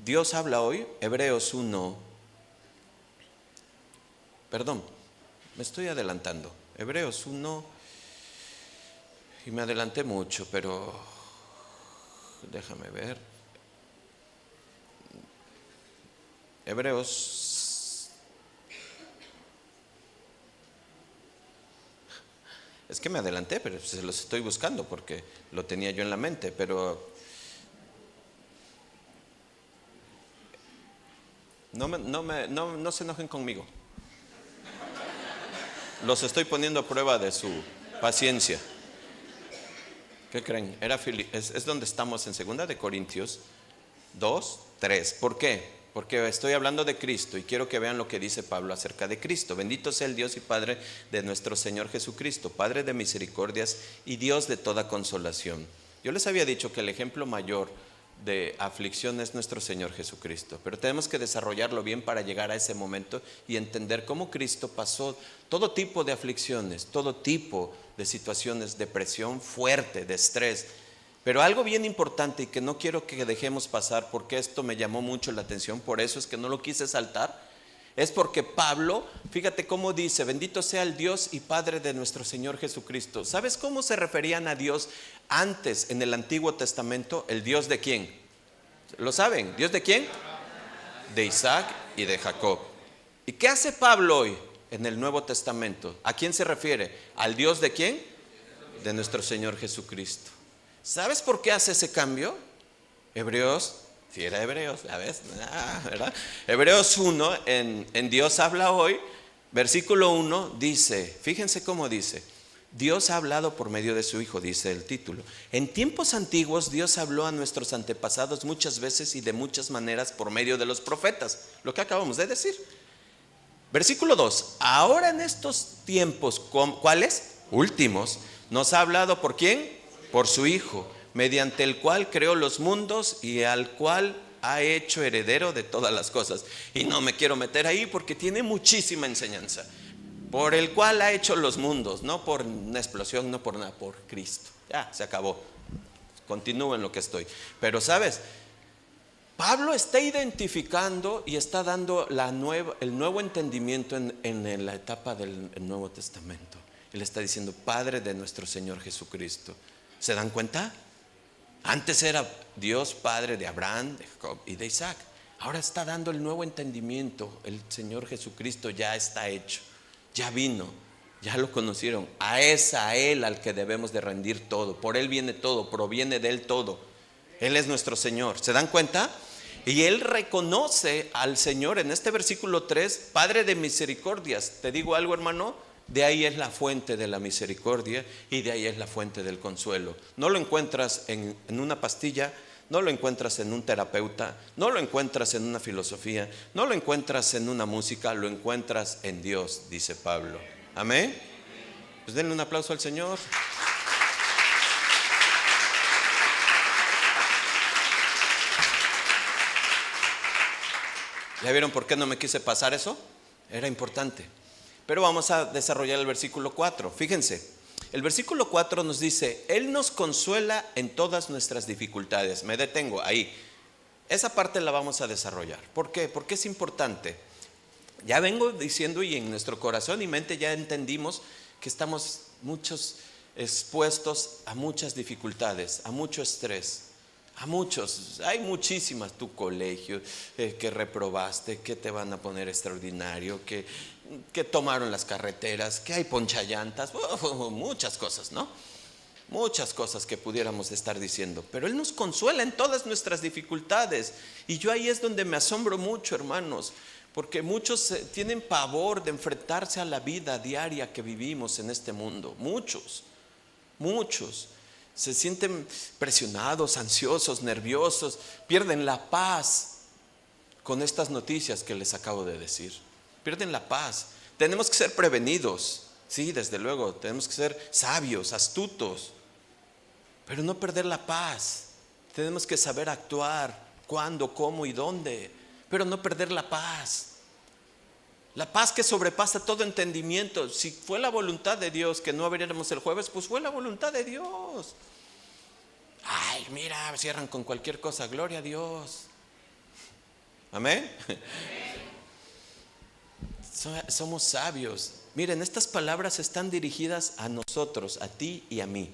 Dios habla hoy, Hebreos 1. Perdón, me estoy adelantando. Hebreos 1. Y me adelanté mucho, pero déjame ver. Hebreos. Es que me adelanté, pero se los estoy buscando porque lo tenía yo en la mente, pero no se enojen conmigo. Los estoy poniendo a prueba de su paciencia. ¿Qué creen? Es donde estamos en 2 de Corintios 2, 3. ¿Por qué? Porque estoy hablando de Cristo y quiero que vean lo que dice Pablo acerca de Cristo. Bendito sea el Dios y Padre de nuestro Señor Jesucristo, Padre de misericordias y Dios de toda consolación. Yo les había dicho que el ejemplo mayor de aflicción es nuestro Señor Jesucristo, pero tenemos que desarrollarlo bien para llegar a ese momento y entender cómo Cristo pasó todo tipo de aflicciones, todo tipo de situaciones, de presión fuerte, de estrés. Pero algo bien importante y que no quiero que dejemos pasar, porque esto me llamó mucho la atención, por eso es que no lo quise saltar, es porque Pablo, fíjate cómo dice, bendito sea el Dios y Padre de nuestro Señor Jesucristo. ¿Sabes cómo se referían a Dios antes en el Antiguo Testamento? ¿El Dios de quién? ¿Lo saben? ¿Dios de quién? De Isaac y de Jacob. ¿Y qué hace Pablo hoy en el Nuevo Testamento? ¿A quién se refiere? ¿Al Dios de quién? De nuestro Señor Jesucristo. ¿Sabes por qué hace ese cambio? Hebreos, si era Hebreos, ¿sabes? ¿Verdad? Hebreos 1, en Dios habla hoy, versículo 1 dice, fíjense cómo dice, Dios ha hablado por medio de su Hijo, dice el título. En tiempos antiguos Dios habló a nuestros antepasados muchas veces y de muchas maneras por medio de los profetas, lo que acabamos de decir. Versículo 2, ahora en estos tiempos, ¿cuáles? Últimos, nos ha hablado ¿por quién? Por su Hijo, mediante el cual creó los mundos y al cual ha hecho heredero de todas las cosas. Y no me quiero meter ahí porque tiene muchísima enseñanza. Por el cual ha hecho los mundos, no por una explosión, no por nada, por Cristo. Ya, se acabó. Continúo en lo que estoy. Pero sabes, Pablo está identificando y está dando el nuevo entendimiento en la etapa del Nuevo Testamento. Él está diciendo, Padre de nuestro Señor Jesucristo. ¿Se dan cuenta? Antes era Dios Padre de Abraham, de Jacob y de Isaac. Ahora está dando el nuevo entendimiento. El Señor Jesucristo ya está hecho, ya vino, ya lo conocieron. Es a Él al que debemos de rendir todo. Por Él viene todo, proviene de Él todo. Él es nuestro Señor. ¿Se dan cuenta? Y Él reconoce al Señor en este versículo 3, Padre de misericordias. ¿Te digo algo, hermano? De ahí es la fuente de la misericordia y de ahí es la fuente del consuelo. No lo encuentras en una pastilla, no lo encuentras en un terapeuta, no lo encuentras en una filosofía, no lo encuentras en una música, lo encuentras en Dios, dice Pablo. Amén. Pues denle un aplauso al Señor. ¿Ya vieron por qué no me quise pasar eso? Era importante. Pero vamos a desarrollar el versículo 4. Fíjense, el versículo 4 nos dice: Él nos consuela en todas nuestras dificultades. Me detengo ahí. Esa parte la vamos a desarrollar. ¿Por qué? Porque es importante. Ya vengo diciendo, y en nuestro corazón y mente ya entendimos que estamos muchos expuestos a muchas dificultades, a mucho estrés. A muchos, hay muchísimas, tu colegio, que reprobaste, que te van a poner extraordinario, que tomaron las carreteras, que hay ponchallantas, muchas cosas, ¿no? Muchas cosas que pudiéramos estar diciendo, pero Él nos consuela en todas nuestras dificultades. Y yo ahí es donde me asombro mucho, hermanos, porque muchos tienen pavor de enfrentarse a la vida diaria que vivimos en este mundo, muchos. Se sienten presionados, ansiosos, nerviosos, pierden la paz con estas noticias que les acabo de decir. Pierden la paz. Tenemos que ser prevenidos, sí, desde luego. Tenemos que ser sabios, astutos, pero no perder la paz. Tenemos que saber actuar, cuándo, cómo y dónde, pero no perder la paz. La paz que sobrepasa todo entendimiento. Si fue la voluntad de Dios que no abriéramos el jueves, pues fue la voluntad de Dios. Ay, mira, cierran con cualquier cosa. Gloria a Dios. Amén. Somos sabios. Miren, estas palabras están dirigidas a nosotros, a ti y a mí.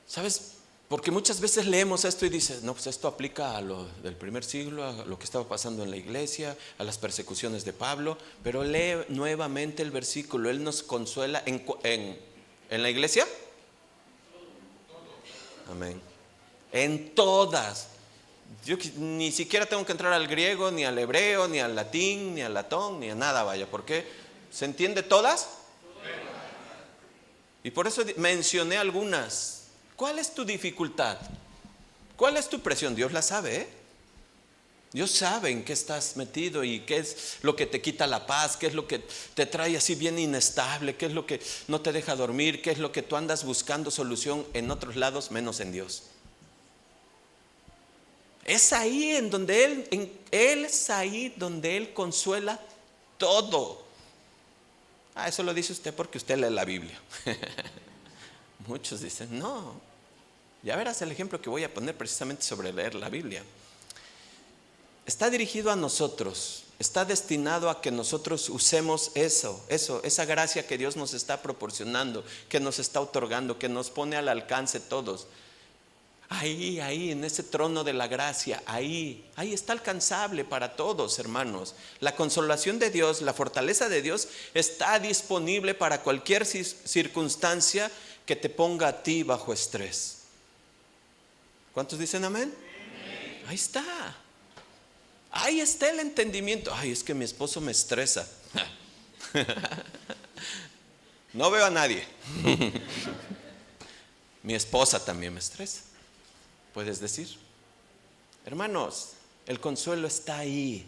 ¿Sabes? Porque muchas veces leemos esto y dices, no, pues esto aplica a lo del primer siglo, a lo que estaba pasando en la iglesia, a las persecuciones de Pablo. Pero lee nuevamente el versículo. Él nos consuela en la iglesia. Amén. En todas. Yo ni siquiera tengo que entrar al griego, ni al hebreo, ni al latín, ni al latón, ni a nada, vaya. ¿Por qué? ¿Se entiende todas? Y por eso mencioné algunas. ¿Cuál es tu dificultad? ¿Cuál es tu presión? Dios la sabe, ¿eh? Dios sabe en qué estás metido y qué es lo que te quita la paz, qué es lo que te trae así bien inestable, qué es lo que no te deja dormir, qué es lo que tú andas buscando solución en otros lados menos en Dios. Es ahí en donde es ahí donde Él consuela todo. Eso lo dice usted porque usted lee la Biblia. Muchos dicen, no. Ya verás el ejemplo que voy a poner precisamente sobre leer la Biblia. Está dirigido a nosotros, está destinado a que nosotros usemos esa gracia que Dios nos está proporcionando, que nos está otorgando, que nos pone al alcance todos. Ahí, en ese trono de la gracia, ahí está alcanzable para todos, hermanos. La consolación de Dios, la fortaleza de Dios está disponible para cualquier circunstancia que te ponga a ti bajo estrés. ¿Cuántos dicen amén? Amén. Ahí está. Ahí está el entendimiento. Ay, es que mi esposo me estresa. No veo a nadie. Mi esposa también me estresa. Puedes decir. Hermanos, el consuelo está ahí.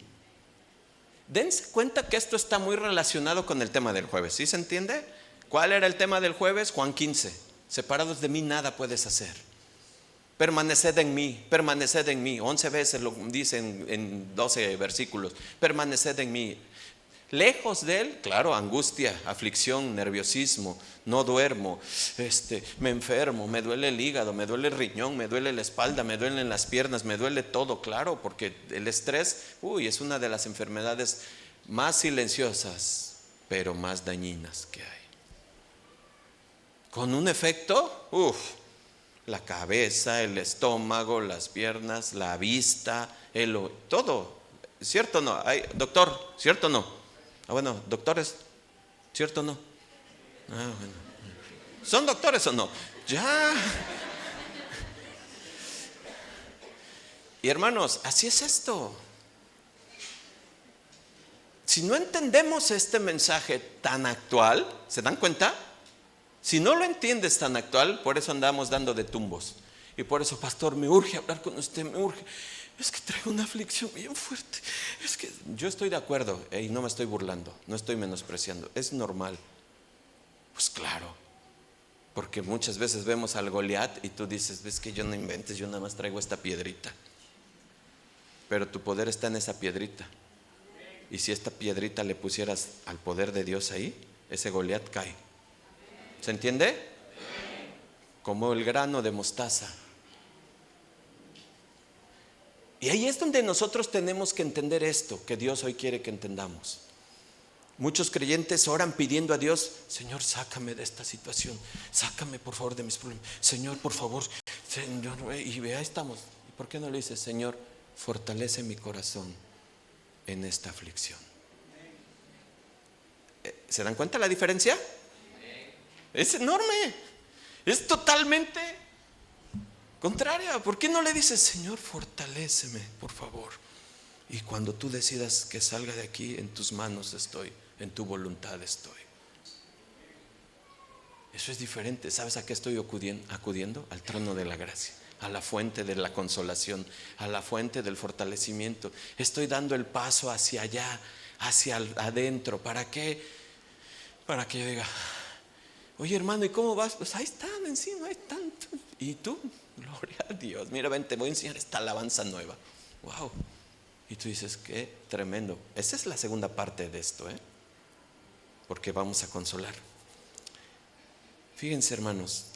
Dense cuenta que esto está muy relacionado con el tema del jueves. ¿Sí se entiende? ¿Cuál era el tema del jueves? Juan 15. Separados de mí nada puedes hacer. Permaneced en mí. 11 veces lo dicen en 12 versículos. Permaneced en mí. Lejos de Él, claro, angustia, aflicción, nerviosismo, no duermo, me enfermo, me duele el hígado, me duele el riñón, me duele la espalda, me duelen las piernas, me duele todo, claro, porque el estrés, es una de las enfermedades más silenciosas, pero más dañinas que hay. Con un efecto, la cabeza, el estómago, las piernas, la vista, todo. ¿Cierto o no? Doctor, ¿cierto o no? Bueno, doctores, ¿cierto o no? Bueno. ¿Son doctores o no? Ya. Y hermanos, así es esto. Si no entendemos este mensaje tan actual, ¿se dan cuenta? Si no lo entiendes tan actual, por eso andamos dando de tumbos. Y por eso, pastor, me urge hablar con usted, me urge. Es que traigo una aflicción bien fuerte. Es que yo estoy de acuerdo y no me estoy burlando, no estoy menospreciando. Es normal. Pues claro, porque muchas veces vemos al Goliat y tú dices, ves que yo no inventes, yo nada más traigo esta piedrita. Pero tu poder está en esa piedrita. Y si esta piedrita le pusieras al poder de Dios ahí, ese Goliat cae. ¿Se entiende? Como el grano de mostaza. Y ahí es donde nosotros tenemos que entender esto, que Dios hoy quiere que entendamos. Muchos creyentes oran pidiendo a Dios, Señor, sácame de esta situación, sácame por favor de mis problemas, Señor, por favor, Señor, y ahí estamos. ¿Y por qué no le dices, Señor, fortalece mi corazón en esta aflicción? ¿Se dan cuenta la diferencia? Es enorme, es totalmente contraria. ¿Por qué no le dices, Señor, fortaléceme, por favor? Y cuando tú decidas que salga de aquí, en tus manos estoy, en tu voluntad estoy. Eso es diferente. ¿Sabes a qué estoy acudiendo? Al trono de la gracia, a la fuente de la consolación, a la fuente del fortalecimiento. Estoy dando el paso hacia allá, hacia adentro. ¿Para qué? Para que yo diga, oye hermano, ¿y cómo vas? Pues ahí están encima, ahí están. ¿Y tú? Gloria a Dios. Mira, ven, te voy a enseñar esta alabanza nueva. Wow. Y tú dices, qué tremendo. Esa es la segunda parte de esto, porque vamos a consolar. Fíjense, hermanos,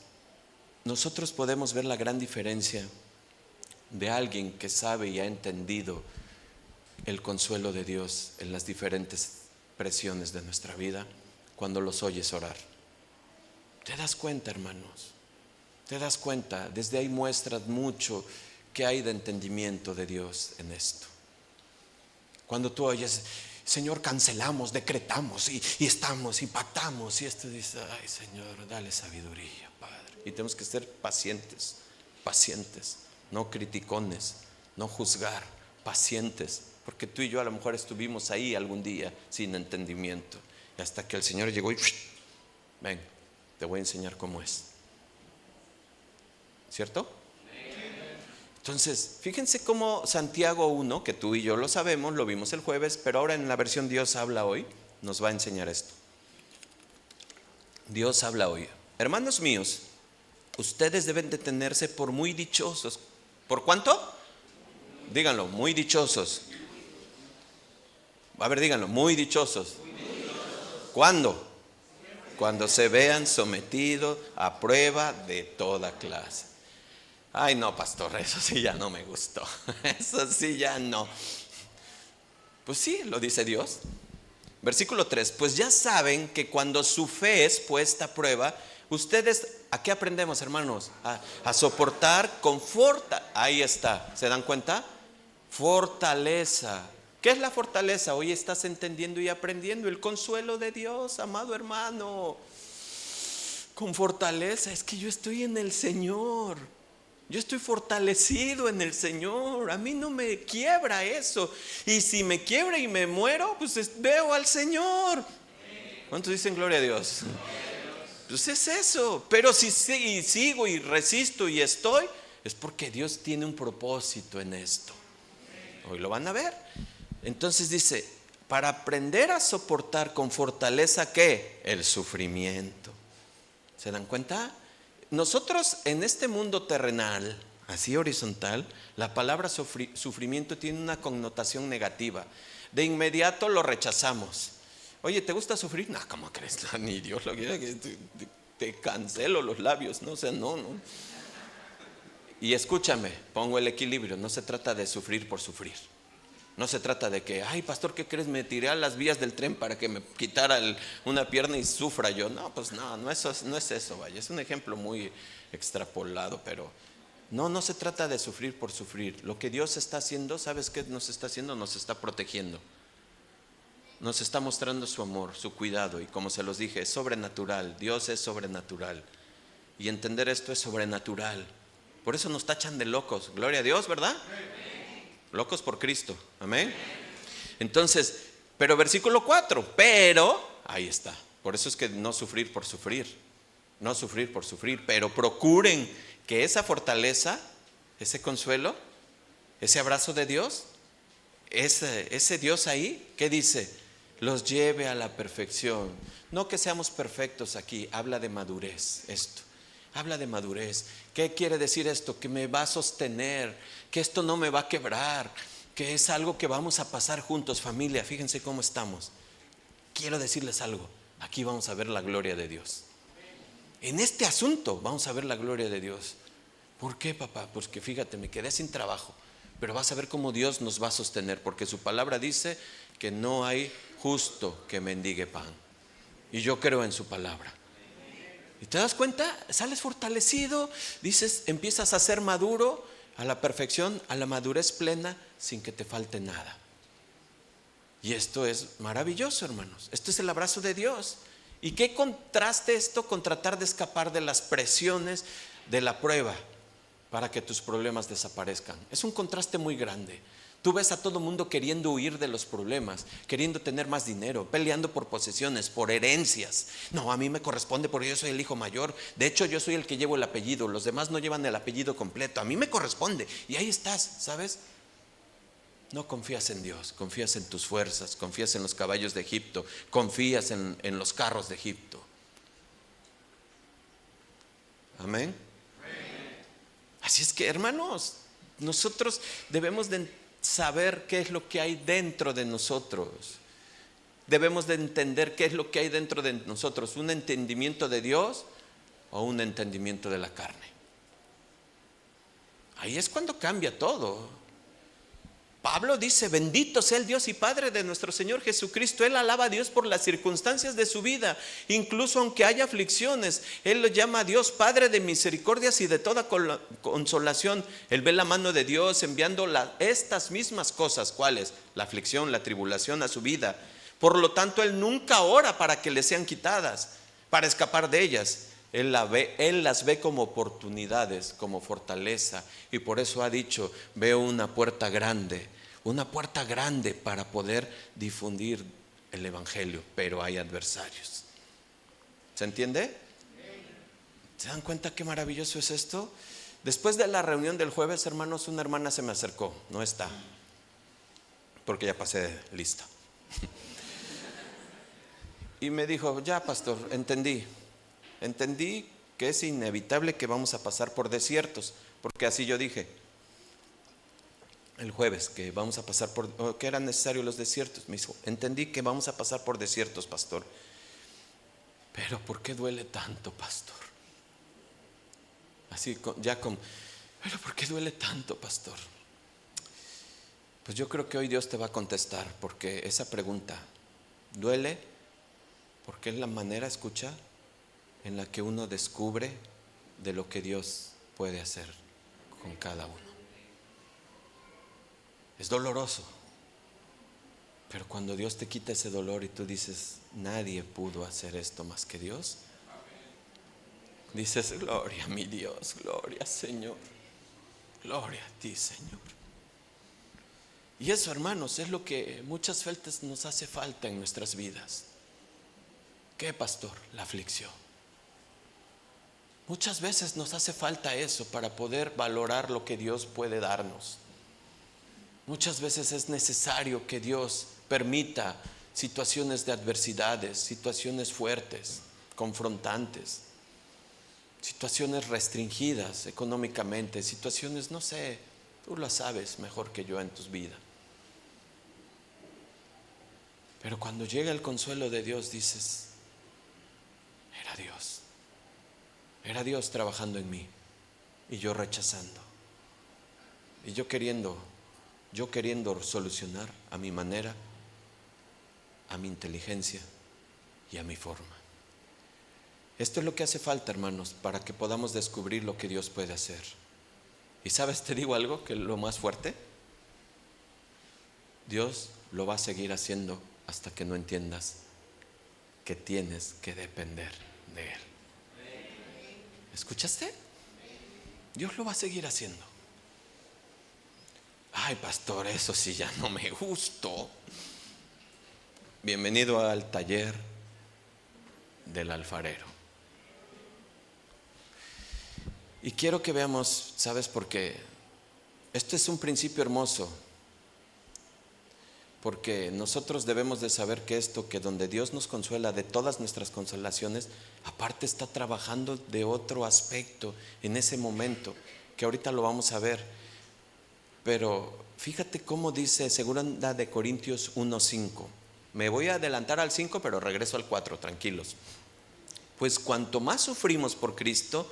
nosotros podemos ver la gran diferencia de alguien que sabe y ha entendido el consuelo de Dios en las diferentes presiones de nuestra vida cuando los oyes orar. Te das cuenta, hermanos, te das cuenta. Desde ahí muestras mucho que hay de entendimiento de Dios en esto. Cuando tú oyes, Señor, cancelamos, decretamos y estamos, impactamos, y esto dice, ay Señor, dale sabiduría, Padre. Y tenemos que ser pacientes, no criticones, no juzgar, pacientes, porque tú y yo a lo mejor estuvimos ahí algún día sin entendimiento, y hasta que el Señor llegó y ven, te voy a enseñar cómo es. ¿Cierto? Entonces, fíjense cómo Santiago 1, que tú y yo lo sabemos, lo vimos el jueves, pero ahora en la versión Dios habla hoy, nos va a enseñar esto. Dios habla hoy. Hermanos míos, ustedes deben de tenerse por muy dichosos. ¿Por cuánto? Díganlo, muy dichosos. A ver, díganlo, muy dichosos. ¿Cuándo? Cuando se vean sometidos a prueba de toda clase. Ay no, pastor, eso sí ya no me gustó. Eso sí ya no. Pues sí, lo dice Dios. Versículo 3, pues ya saben que cuando su fe es puesta a prueba, ustedes, ¿a qué aprendemos, hermanos? A soportar con ahí está, ¿se dan cuenta? Fortaleza. ¿Qué es la fortaleza? Hoy estás entendiendo y aprendiendo el consuelo de Dios, amado hermano. Con fortaleza, es que yo estoy en el Señor. Yo estoy fortalecido en el Señor. A mí no me quiebra eso. Y si me quiebra y me muero, pues veo al Señor. ¿Cuántos dicen gloria a Dios? Pues es eso. Pero si sigo y resisto y estoy, es porque Dios tiene un propósito en esto. Hoy lo van a ver. Entonces dice, para aprender a soportar con fortaleza, ¿qué? El sufrimiento. ¿Se dan cuenta? Nosotros en este mundo terrenal, así horizontal, la palabra sufrimiento tiene una connotación negativa. De inmediato lo rechazamos. Oye, ¿te gusta sufrir? No, ¿cómo crees? No, ni Dios lo quiere, que te cancelo los labios, ¿no? O sea, no. Y escúchame, pongo el equilibrio. No se trata de sufrir por sufrir. No se trata de que, ay pastor, ¿qué crees? Me tiré a las vías del tren para que me quitara una pierna y sufra yo. No, pues no es eso, vaya. Es un ejemplo muy extrapolado, pero no se trata de sufrir por sufrir. Lo que Dios está haciendo, ¿sabes qué nos está haciendo? Nos está protegiendo. Nos está mostrando su amor, su cuidado, y como se los dije, es sobrenatural. Dios es sobrenatural. Y entender esto es sobrenatural. Por eso nos tachan de locos. Gloria a Dios, ¿verdad? Locos por Cristo, amén. Entonces, pero versículo 4, pero, ahí está. Por eso es que no sufrir por sufrir, pero procuren que esa fortaleza, ese consuelo, ese abrazo de Dios, ese Dios ahí, ¿qué dice? Los lleve a la perfección. No que seamos perfectos aquí, habla de madurez esto. Habla de madurez. ¿Qué quiere decir esto? Que me va a sostener, que esto no me va a quebrar, que es algo que vamos a pasar juntos, familia. Fíjense cómo estamos. Quiero decirles algo. Aquí vamos a ver la gloria de Dios. En este asunto vamos a ver la gloria de Dios. ¿Por qué, papá? Pues que fíjate, me quedé sin trabajo, pero vas a ver cómo Dios nos va a sostener, porque su palabra dice que no hay justo que mendigue pan. Y yo creo en su palabra. Y te das cuenta, sales fortalecido, dices, empiezas a ser maduro a la perfección, a la madurez plena, sin que te falte nada. Y esto es maravilloso, hermanos. Esto es el abrazo de Dios. ¿Y qué contraste esto con tratar de escapar de las presiones de la prueba para que tus problemas desaparezcan? Es un contraste muy grande. Tú ves a todo mundo queriendo huir de los problemas, queriendo tener más dinero, peleando por posesiones, por herencias. No, a mí me corresponde porque yo soy el hijo mayor. De hecho, yo soy el que llevo el apellido. Los demás no llevan el apellido completo. A mí me corresponde. Y ahí estás, ¿sabes? No confías en Dios, confías en tus fuerzas, confías en los caballos de Egipto, confías en los carros de Egipto. Amén. Así es que, hermanos, nosotros debemos de saber qué es lo que hay dentro de nosotros. Debemos de entender qué es lo que hay dentro de nosotros, un entendimiento de Dios o un entendimiento de la carne. Ahí es cuando cambia todo. Pablo dice, bendito sea el Dios y Padre de nuestro Señor Jesucristo. Él alaba a Dios por las circunstancias de su vida. Incluso aunque haya aflicciones, Él lo llama a Dios Padre de misericordias y de toda consolación. Él ve la mano de Dios enviando estas mismas cosas. ¿Cuáles? La aflicción, la tribulación a su vida. Por lo tanto, Él nunca ora para que le sean quitadas, para escapar de ellas. Él las ve como oportunidades, como fortaleza, y por eso ha dicho, veo una puerta grande para poder difundir el evangelio, pero hay adversarios. ¿Se entiende? ¿Se dan cuenta qué maravilloso es esto? Después de la reunión del jueves, hermanos, una hermana se me acercó, no está, porque ya pasé lista. Y me dijo, ya pastor, entendí que es inevitable que vamos a pasar por desiertos, porque así yo dije el jueves, que vamos a pasar que eran necesarios los desiertos. Me dijo, entendí que vamos a pasar por desiertos, pastor, pero ¿por qué duele tanto, pastor? Así pero ¿por qué duele tanto, pastor? Pues yo creo que hoy Dios te va a contestar, porque esa pregunta duele, porque es la manera, escucha, en la que uno descubre de lo que Dios puede hacer con cada uno. Es doloroso, pero cuando Dios te quita ese dolor y tú dices, nadie pudo hacer esto más que Dios, dices, gloria a mi Dios, gloria Señor, gloria a ti, Señor. Y eso, hermanos, es lo que muchas veces nos hace falta en nuestras vidas. ¿Qué, pastor? La aflicción. Muchas veces nos hace falta eso para poder valorar lo que Dios puede darnos. Muchas veces es necesario que Dios permita situaciones de adversidades, situaciones fuertes, confrontantes, situaciones restringidas económicamente, situaciones, no sé, tú lo sabes mejor que yo en tu vida. Pero cuando llega el consuelo de Dios dices, era Dios trabajando en mí y yo rechazando, y yo queriendo solucionar a mi manera, a mi inteligencia y a mi forma. Esto es lo que hace falta, hermanos, para que podamos descubrir lo que Dios puede hacer. Y sabes, te digo algo, que lo más fuerte, Dios lo va a seguir haciendo hasta que no entiendas que tienes que depender de Él. ¿Escuchaste? Dios lo va a seguir haciendo. Ay, pastor, eso sí ya no me gustó. Bienvenido al taller del alfarero. Y quiero que veamos, ¿sabes por qué? Este es un principio hermoso, porque nosotros debemos de saber que que donde Dios nos consuela de todas nuestras consolaciones, aparte está trabajando de otro aspecto en ese momento, que ahorita lo vamos a ver. Pero fíjate cómo dice 2 de Corintios 1:5. Me voy a adelantar al 5, pero regreso al 4, tranquilos. Pues cuanto más sufrimos por Cristo,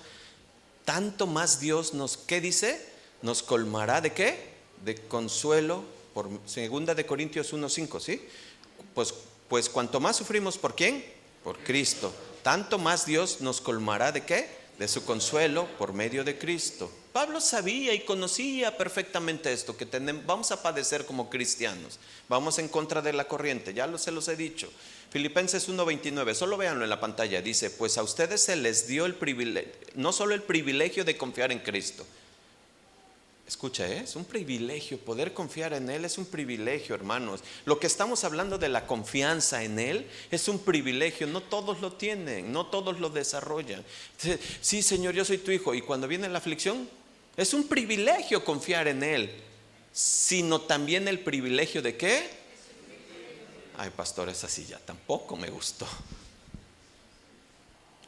tanto más Dios nos, ¿qué dice? Nos colmará ¿de qué? De consuelo, por 2 de Corintios 1:5, ¿sí? Pues cuanto más sufrimos, ¿por quién? Por Cristo. Tanto más Dios nos colmará ¿de qué? De su consuelo por medio de Cristo. Pablo sabía y conocía perfectamente esto, que vamos a padecer como cristianos, vamos en contra de la corriente, se los he dicho. Filipenses 1:29, solo véanlo en la pantalla, dice: pues a ustedes se les dio el privilegio, no solo el privilegio de confiar en Cristo. Escucha, es un privilegio, poder confiar en Él es un privilegio, hermanos. Lo que estamos hablando de la confianza en Él es un privilegio, no todos lo tienen, no todos lo desarrollan. Sí, Señor, yo soy tu hijo, y cuando viene la aflicción, es un privilegio confiar en Él, sino también el privilegio de ¿qué? Ay, pastor, esa sí ya tampoco me gustó.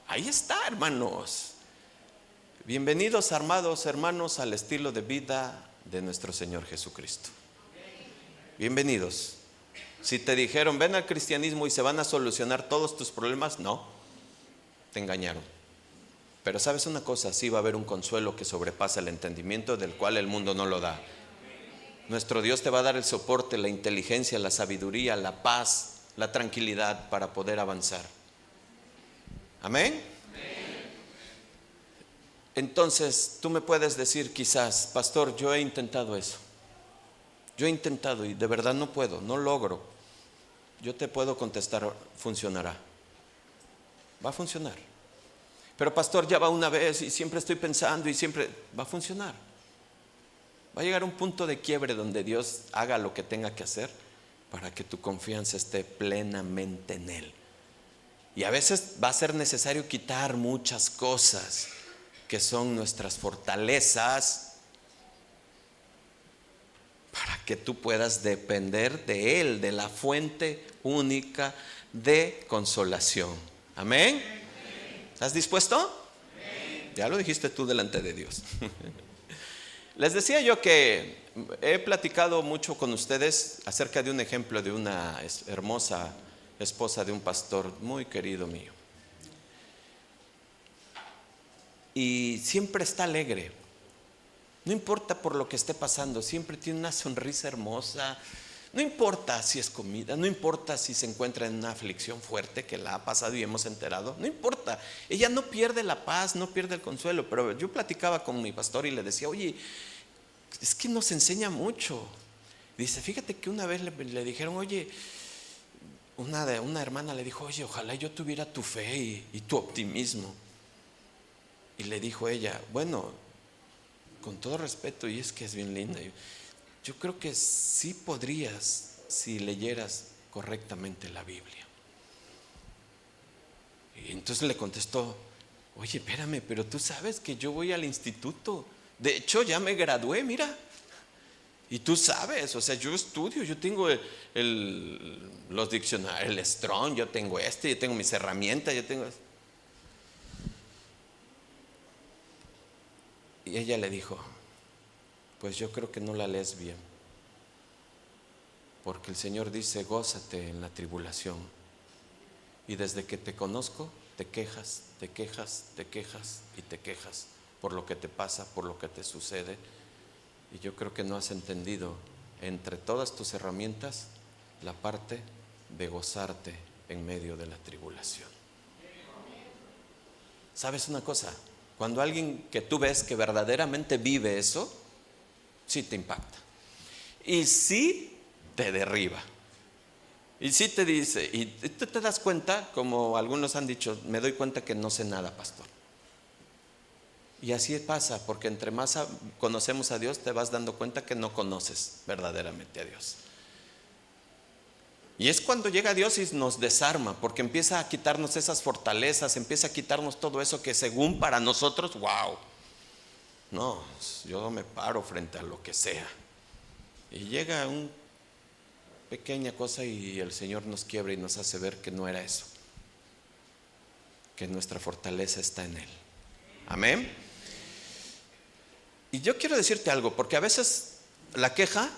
Ahí está, hermanos. Bienvenidos, amados hermanos, al estilo de vida de nuestro Señor Jesucristo. Bienvenidos. Si te dijeron ven al cristianismo y se van a solucionar todos tus problemas, no, te engañaron. Pero sabes una cosa, sí va a haber un consuelo que sobrepasa el entendimiento, del cual el mundo no lo da. Nuestro Dios te va a dar el soporte, la inteligencia, la sabiduría, la paz, la tranquilidad para poder avanzar. Amén. Entonces tú me puedes decir quizás: pastor, yo he intentado eso, yo he intentado y de verdad no puedo, no logro. Yo te puedo contestar: funcionará, va a funcionar. Pero pastor, ya va una vez y siempre estoy pensando y siempre va a funcionar. Va a llegar un punto de quiebre donde Dios haga lo que tenga que hacer para que tu confianza esté plenamente en Él. Y a veces va a ser necesario quitar muchas cosas que son nuestras fortalezas, para que tú puedas depender de Él, de la fuente única de consolación. Amén. ¿Estás dispuesto? Amén. Ya lo dijiste tú delante de Dios. Les decía yo que he platicado mucho con ustedes acerca de un ejemplo de una hermosa esposa de un pastor muy querido mío. Y siempre está alegre, no importa por lo que esté pasando, siempre tiene una sonrisa hermosa. No importa si es comida, no importa si se encuentra en una aflicción fuerte que la ha pasado y hemos enterado, no importa, ella no pierde la paz, no pierde el consuelo. Pero yo platicaba con mi pastor y le decía: oye, es que nos enseña mucho. Dice: fíjate que una vez le dijeron: oye, una hermana le dijo: oye, ojalá yo tuviera tu fe y tu optimismo. Y le dijo ella: bueno, con todo respeto, y es que es bien linda, yo creo que sí podrías si leyeras correctamente la Biblia. Y entonces le contestó: oye, espérame, pero tú sabes que yo voy al instituto, de hecho ya me gradué, mira. Y tú sabes, o sea, yo estudio, yo tengo los diccionarios, el Strong, yo tengo yo tengo mis herramientas, yo tengo... Y ella le dijo: pues yo creo que no la lees bien, porque el Señor dice: gózate en la tribulación. Y desde que te conozco, te quejas, te quejas, te quejas y te quejas por lo que te pasa, por lo que te sucede. Y yo creo que no has entendido, entre todas tus herramientas, la parte de gozarte en medio de la tribulación. ¿Sabes una cosa? Cuando alguien que tú ves que verdaderamente vive eso, sí te impacta. Y sí te derriba. Y sí te dice, y tú te das cuenta, como algunos han dicho: me doy cuenta que no sé nada, pastor. Y así pasa, porque entre más conocemos a Dios, te vas dando cuenta que no conoces verdaderamente a Dios. Y es cuando llega Dios y nos desarma, porque empieza a quitarnos esas fortalezas, empieza a quitarnos todo eso que según para nosotros, wow, No, yo me paro frente a lo que sea. Y llega una pequeña cosa y el Señor nos quiebra y nos hace ver que no era eso, que nuestra fortaleza está en Él. Amén. Y yo quiero decirte algo, porque a veces la queja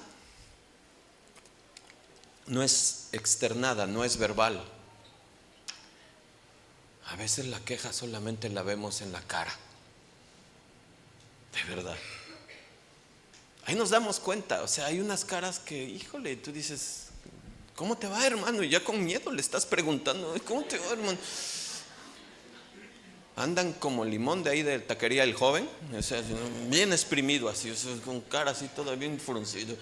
no es externada, no es verbal. A veces la queja solamente la vemos en la cara. De verdad. Ahí nos damos cuenta, o sea, hay unas caras que, híjole, tú dices, ¿cómo te va, hermano? Y ya con miedo le estás preguntando, ¿cómo te va, hermano? Andan como limón de ahí de taquería El Joven, o sea, bien exprimido así, o sea, con cara así toda bien fruncido.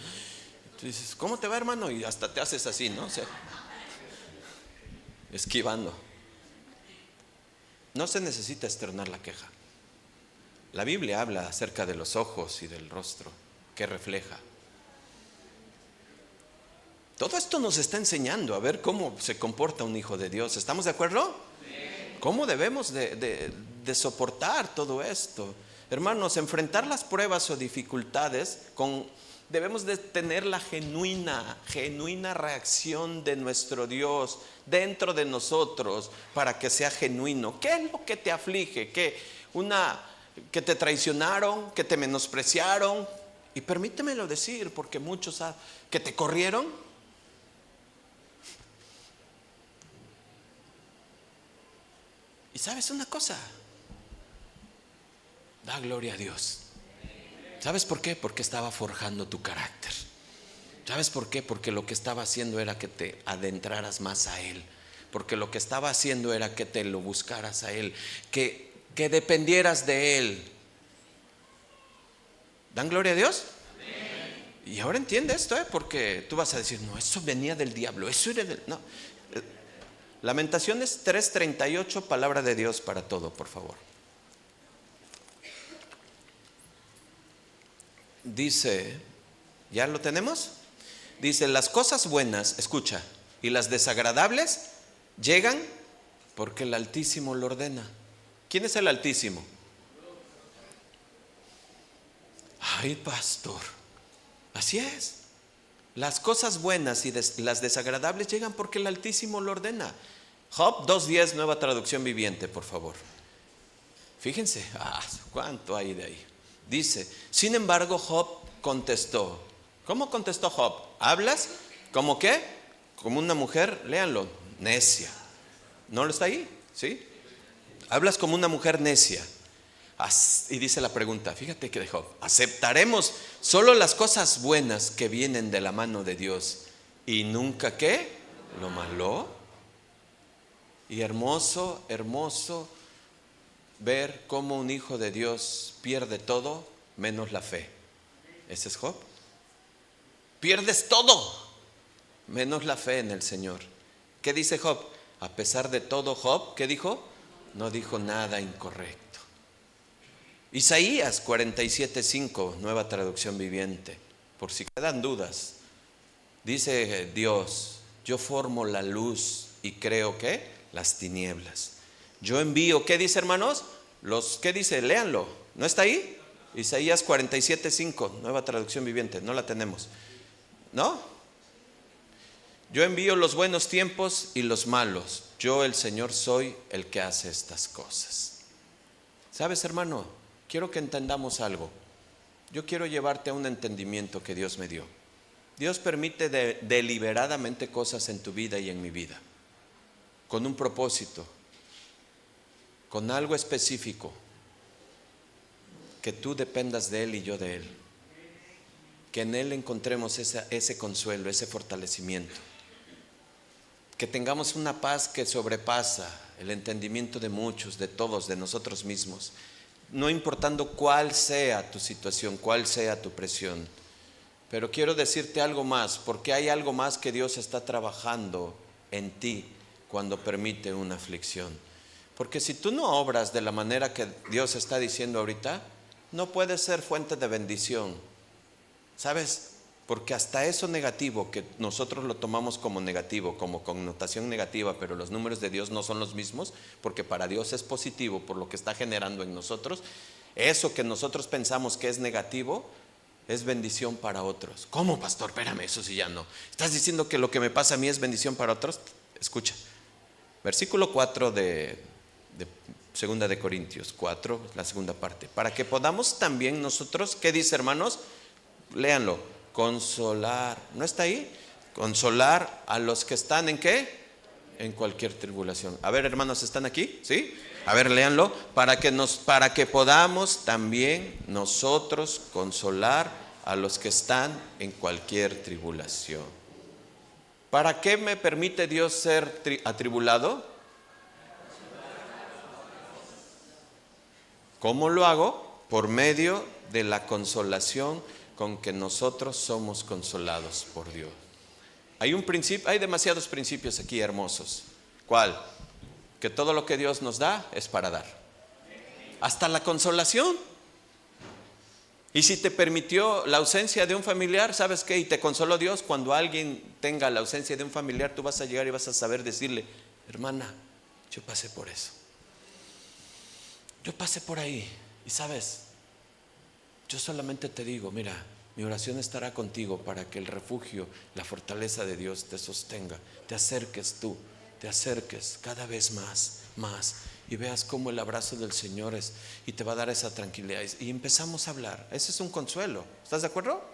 Tú dices, ¿cómo te va, hermano? Y hasta te haces así, ¿no? O sea, esquivando. No se necesita externar la queja. La Biblia habla acerca de los ojos y del rostro que refleja. Todo esto nos está enseñando a ver cómo se comporta un hijo de Dios. ¿Estamos de acuerdo? ¿Cómo debemos de soportar todo esto? Hermanos, enfrentar las pruebas o dificultades debemos de tener la genuina reacción de nuestro Dios dentro de nosotros para que sea genuino. ¿Qué es lo que te aflige? Que te traicionaron, que te menospreciaron. Y permítemelo decir, porque muchos que te corrieron. Y sabes una cosa, da gloria a Dios. ¿Sabes por qué? Porque estaba forjando tu carácter. ¿Sabes por qué? Porque lo que estaba haciendo era que te adentraras más a Él. Porque lo que estaba haciendo era que te lo buscaras a Él, que dependieras de Él. ¿Dan gloria a Dios? Sí. Y ahora entiende esto, porque tú vas a decir, no, eso venía del diablo, eso era del... No. Lamentaciones 3:38, palabra de Dios para todo, por favor. Dice, ¿ya lo tenemos? Dice, las cosas buenas, escucha, y las desagradables llegan porque el Altísimo lo ordena. ¿Quién es el Altísimo? Ay, pastor, así es. Las cosas buenas y las desagradables llegan porque el Altísimo lo ordena. Job 2:10, nueva traducción viviente, por favor. Fíjense, cuánto hay de ahí. Dice, sin embargo, Job contestó. ¿Cómo contestó Job? ¿Hablas como qué? Como una mujer, léanlo, necia. ¿No lo está ahí? ¿Sí? Hablas como una mujer necia. Y dice la pregunta, fíjate que de Job, ¿aceptaremos solo las cosas buenas que vienen de la mano de Dios y nunca qué? ¿Lo malo? Y hermoso ver cómo un hijo de Dios pierde todo menos la fe. Ese es Job. Pierdes todo menos la fe en el Señor. ¿Qué dice Job? A pesar de todo, Job, ¿qué dijo? No dijo nada incorrecto. Isaías 47:5, nueva traducción viviente, por si quedan dudas. Dice Dios, yo formo la luz y creo que las tinieblas. Yo envío, ¿qué dice, hermanos? ¿Qué dice? Léanlo. ¿No está ahí? Isaías 47:5, nueva traducción viviente. No la tenemos. ¿No? Yo envío los buenos tiempos y los malos. Yo, el Señor, soy el que hace estas cosas. ¿Sabes, hermano? Quiero que entendamos algo. Yo quiero llevarte a un entendimiento que Dios me dio. Dios permite deliberadamente cosas en tu vida y en mi vida, con un propósito, con algo específico, que tú dependas de Él y yo de Él, que en Él encontremos ese consuelo, ese fortalecimiento, que tengamos una paz que sobrepasa el entendimiento de muchos, de todos, de nosotros mismos, no importando cuál sea tu situación, cuál sea tu presión. Pero quiero decirte algo más, porque hay algo más que Dios está trabajando en ti cuando permite una aflicción. Porque si tú no obras de la manera que Dios está diciendo ahorita, no puedes ser fuente de bendición. ¿Sabes? Porque hasta eso negativo, que nosotros lo tomamos como negativo, como connotación negativa, pero los números de Dios no son los mismos, porque para Dios es positivo por lo que está generando en nosotros. Eso que nosotros pensamos que es negativo es bendición para otros. ¿Cómo, pastor? Espérame, eso sí ya no. ¿Estás diciendo que lo que me pasa a mí es bendición para otros? Escucha, versículo 4 de segunda de Corintios 4, la segunda parte. Para que podamos también nosotros, ¿qué dice, hermanos? Léanlo. Consolar, ¿no está ahí? Consolar a los que están ¿en qué? En cualquier tribulación. A ver, hermanos, ¿están aquí? ¿Sí? A ver, léanlo. Para que podamos también nosotros consolar a los que están en cualquier tribulación. ¿Para qué me permite Dios ser atribulado? ¿Cómo lo hago? Por medio de la consolación con que nosotros somos consolados por Dios. Hay un principio, hay demasiados principios aquí hermosos. ¿Cuál? Que todo lo que Dios nos da es para dar. Hasta la consolación. Y si te permitió la ausencia de un familiar, ¿sabes qué? Y te consoló Dios. Cuando alguien tenga la ausencia de un familiar, tú vas a llegar y vas a saber decirle: hermana, yo pasé por eso. Yo pasé por ahí. Y sabes, yo solamente te digo, mira, mi oración estará contigo para que el refugio, la fortaleza de Dios te sostenga. Te acerques tú, te acerques cada vez más, y veas cómo el abrazo del Señor es, y te va a dar esa tranquilidad. Y empezamos a hablar. Ese es un consuelo. ¿Estás de acuerdo?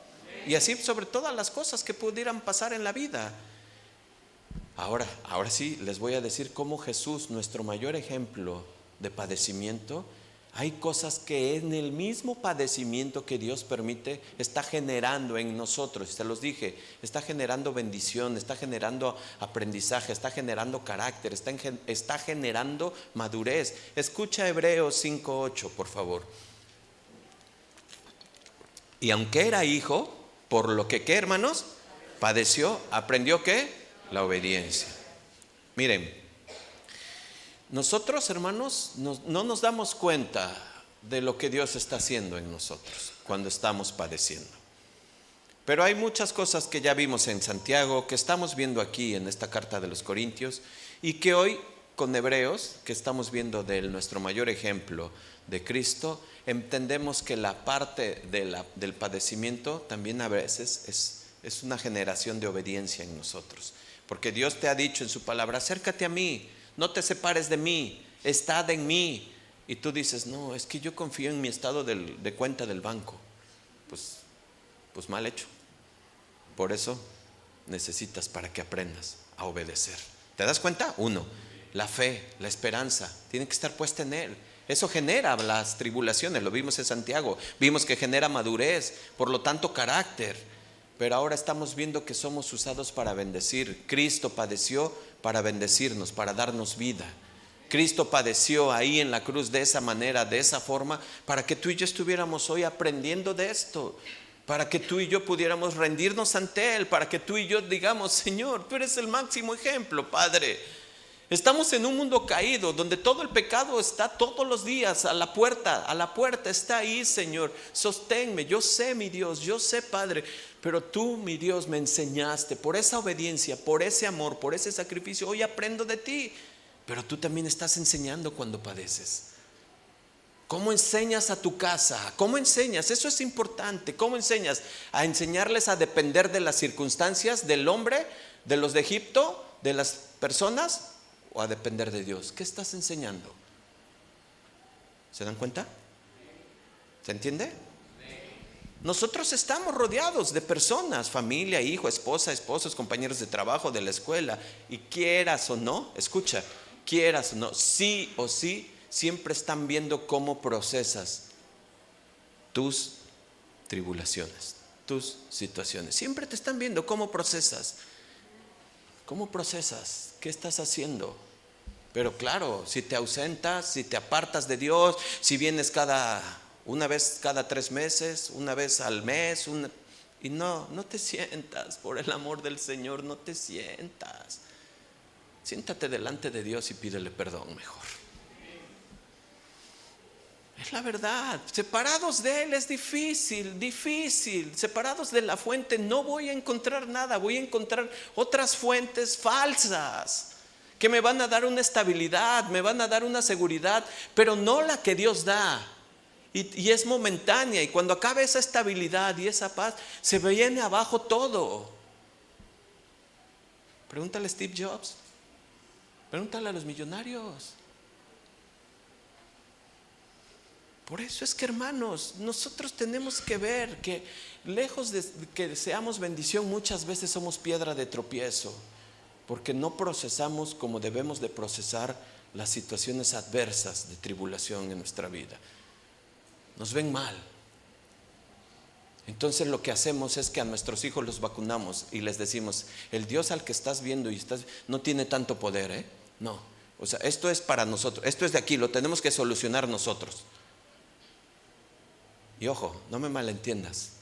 Y así sobre todas las cosas que pudieran pasar en la vida. Ahora sí les voy a decir cómo Jesús, nuestro mayor ejemplo de padecimiento, hay cosas que en el mismo padecimiento que Dios permite está generando en nosotros. Se los dije, está generando bendición, está generando aprendizaje, está generando carácter, está generando madurez. Escucha Hebreos 5:8, por favor. Y aunque era hijo, por lo que, ¿qué, hermanos? Padeció, aprendió ¿qué? La obediencia. Miren, nosotros, hermanos, no nos damos cuenta de lo que Dios está haciendo en nosotros cuando estamos padeciendo. Pero hay muchas cosas que ya vimos en Santiago, que estamos viendo aquí en esta carta de los Corintios, y que hoy con Hebreos, que estamos viendo de nuestro mayor ejemplo de Cristo, entendemos que la parte del padecimiento también a veces es una generación de obediencia en nosotros. Porque Dios te ha dicho en su palabra: acércate a mí, no te separes de mí, estad en mí. Y tú dices: no, es que yo confío en mi estado de cuenta del banco. Pues mal hecho. Por eso necesitas, para que aprendas a obedecer. ¿Te das cuenta? 1, la fe, la esperanza tiene que estar puesta en Él. Eso genera las tribulaciones, lo vimos en Santiago. Vimos que genera madurez, por lo tanto carácter. Pero ahora estamos viendo que somos usados para bendecir. Cristo padeció para bendecirnos, para darnos vida. Cristo padeció ahí en la cruz de esa manera, de esa forma, para que tú y yo estuviéramos hoy aprendiendo de esto, para que tú y yo pudiéramos rendirnos ante Él, para que tú y yo digamos: Señor, tú eres el máximo ejemplo, Padre. Estamos en un mundo caído donde todo el pecado está todos los días a la puerta está ahí, Señor. Sosténme, yo sé, mi Dios, yo sé, Padre, pero tú, mi Dios, me enseñaste por esa obediencia, por ese amor, por ese sacrificio. Hoy aprendo de ti, pero tú también estás enseñando cuando padeces. ¿Cómo enseñas a tu casa? ¿Cómo enseñas? Eso es importante. ¿Cómo enseñas? A enseñarles a depender de las circunstancias, del hombre, de los de Egipto, de las personas, o a depender de Dios. ¿Qué estás enseñando? ¿Se dan cuenta? ¿Se entiende? Nosotros estamos rodeados de personas, familia, hijo, esposa, esposos, compañeros de trabajo, de la escuela, y quieras o no, escucha, quieras o no, sí o sí, siempre están viendo cómo procesas tus tribulaciones, tus situaciones. Siempre te están viendo cómo procesas. ¿Cómo procesas? ¿Qué estás haciendo? Pero claro, si te ausentas, si te apartas de Dios, si vienes una vez cada 3 meses, una vez al mes, y no te sientas, por el amor del Señor, no te sientas. Siéntate delante de Dios y pídele perdón mejor. Es la verdad. Separados de Él es difícil. Separados de la fuente no voy a encontrar nada. Voy a encontrar otras fuentes falsas que me van a dar una estabilidad, me van a dar una seguridad, pero no la que Dios da. y es momentánea. Y cuando acabe esa estabilidad y esa paz, se viene abajo todo. Pregúntale a Steve Jobs. Pregúntale a los millonarios. Por eso es que, hermanos, nosotros tenemos que ver que lejos de que seamos bendición, muchas veces somos piedra de tropiezo, porque no procesamos como debemos de procesar las situaciones adversas de tribulación en nuestra vida. Nos ven mal. Entonces lo que hacemos es que a nuestros hijos los vacunamos y les decimos: el Dios al que estás viendo no tiene tanto poder, No, o sea, esto es para nosotros, esto es de aquí, lo tenemos que solucionar nosotros. Y ojo, no me malentiendas.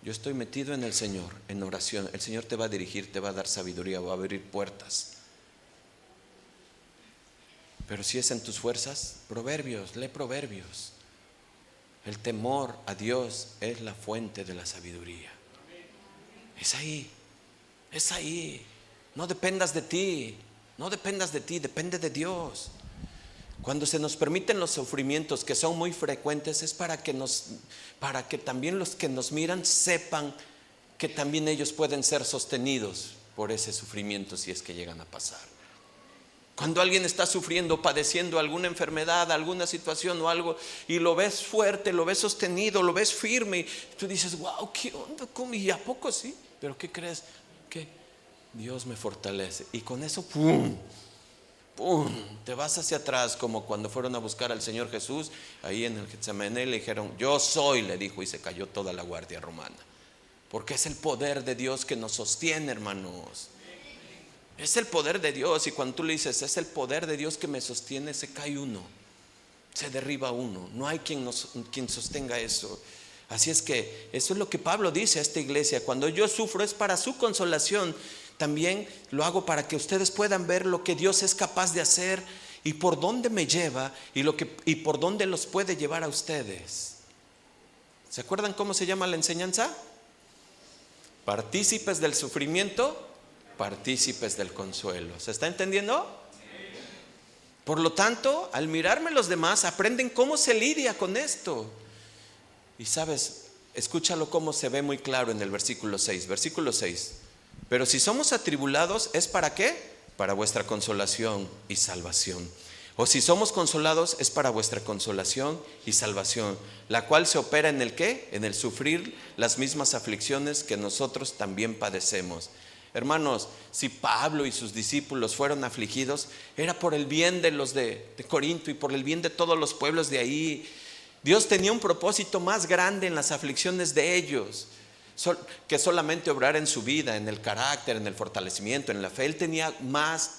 Yo estoy metido en el Señor, en oración. El Señor te va a dirigir, te va a dar sabiduría, va a abrir puertas. Pero si es en tus fuerzas, Proverbios, lee Proverbios. El temor a Dios es la fuente de la sabiduría. Es ahí, es ahí. No dependas de ti, no dependas de ti, depende de Dios. Cuando se nos permiten los sufrimientos, que son muy frecuentes, es para que también los que nos miran sepan que también ellos pueden ser sostenidos por ese sufrimiento si es que llegan a pasar. Cuando alguien está sufriendo, padeciendo alguna enfermedad, alguna situación o algo, y lo ves fuerte, lo ves sostenido, lo ves firme, y tú dices: wow, ¿qué onda? ¿Cómo? ¿Y a poco sí? ¿Pero qué crees? Que Dios me fortalece. Y con eso, ¡pum!, ¡pum!, te vas hacia atrás, como cuando fueron a buscar al Señor Jesús ahí en el Getsemaní. Le dijeron: yo soy, le dijo, y se cayó toda la guardia romana. Porque es el poder de Dios que nos sostiene, hermanos. Es el poder de Dios. Y cuando tú le dices: es el poder de Dios que me sostiene, se cae uno, se derriba uno. No hay quien sostenga eso. Así es que eso es lo que Pablo dice a esta iglesia: cuando yo sufro es para su consolación. También lo hago para que ustedes puedan ver lo que Dios es capaz de hacer y por dónde me lleva y por dónde los puede llevar a ustedes. ¿Se acuerdan cómo se llama la enseñanza? Partícipes del sufrimiento, partícipes del consuelo. ¿Se está entendiendo? Por lo tanto, al mirarme los demás, aprenden cómo se lidia con esto. Y sabes, escúchalo cómo se ve muy claro en el versículo 6. Versículo 6. Pero si somos atribulados, ¿es para qué? Para vuestra consolación y salvación. O si somos consolados, es para vuestra consolación y salvación, la cual se opera en el ¿qué? En el sufrir las mismas aflicciones que nosotros también padecemos. Hermanos, si Pablo y sus discípulos fueron afligidos, era por el bien de los de Corinto y por el bien de todos los pueblos de ahí. Dios tenía un propósito más grande en las aflicciones de ellos que solamente obrar en su vida, en el carácter, en el fortalecimiento, en la fe. Él tenía más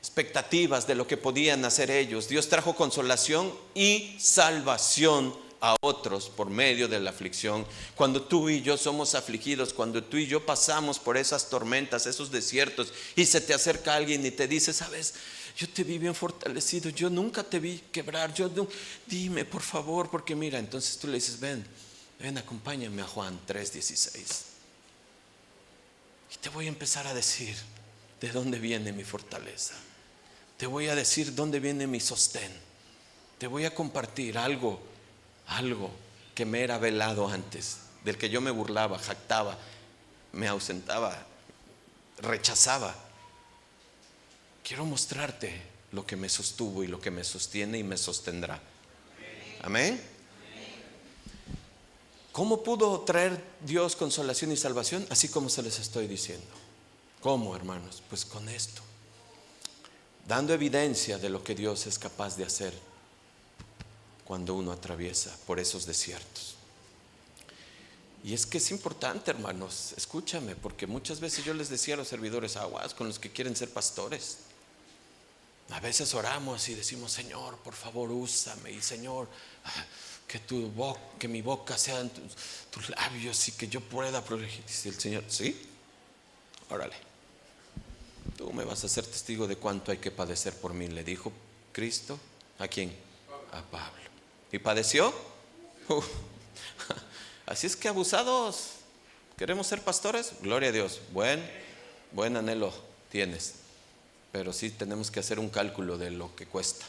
expectativas de lo que podían hacer ellos. Dios trajo consolación y salvación a otros por medio de la aflicción. Cuando tú y yo somos afligidos, cuando tú y yo pasamos por esas tormentas, esos desiertos, y se te acerca alguien y te dice: sabes, yo te vi bien fortalecido, yo nunca te vi quebrar, dime por favor, porque mira. Entonces tú le dices: ven, acompáñame a Juan 3:16 y te voy a empezar a decir de dónde viene mi fortaleza. Te voy a decir dónde viene mi sostén. Te voy a compartir algo que me era velado antes, del que yo me burlaba, jactaba, me ausentaba, rechazaba. Quiero mostrarte lo que me sostuvo y lo que me sostiene y me sostendrá. Amén. ¿Cómo pudo traer Dios consolación y salvación? Así como se les estoy diciendo. ¿Cómo, hermanos? Pues con esto, dando evidencia de lo que Dios es capaz de hacer cuando uno atraviesa por esos desiertos. Y es que es importante, hermanos, escúchame, porque muchas veces yo les decía a los servidores: aguas con los que quieren ser pastores. A veces oramos y decimos: Señor, por favor, úsame, y Señor, que mi boca sea en tus labios y que yo pueda protegir. Dice el Señor: sí, órale, tú me vas a ser testigo de cuánto hay que padecer por mí, le dijo Cristo. ¿A quién? A Pablo. ¿Y padeció? Así es que, abusados, ¿queremos ser pastores? Gloria a Dios, buen anhelo tienes, pero sí tenemos que hacer un cálculo de lo que cuesta.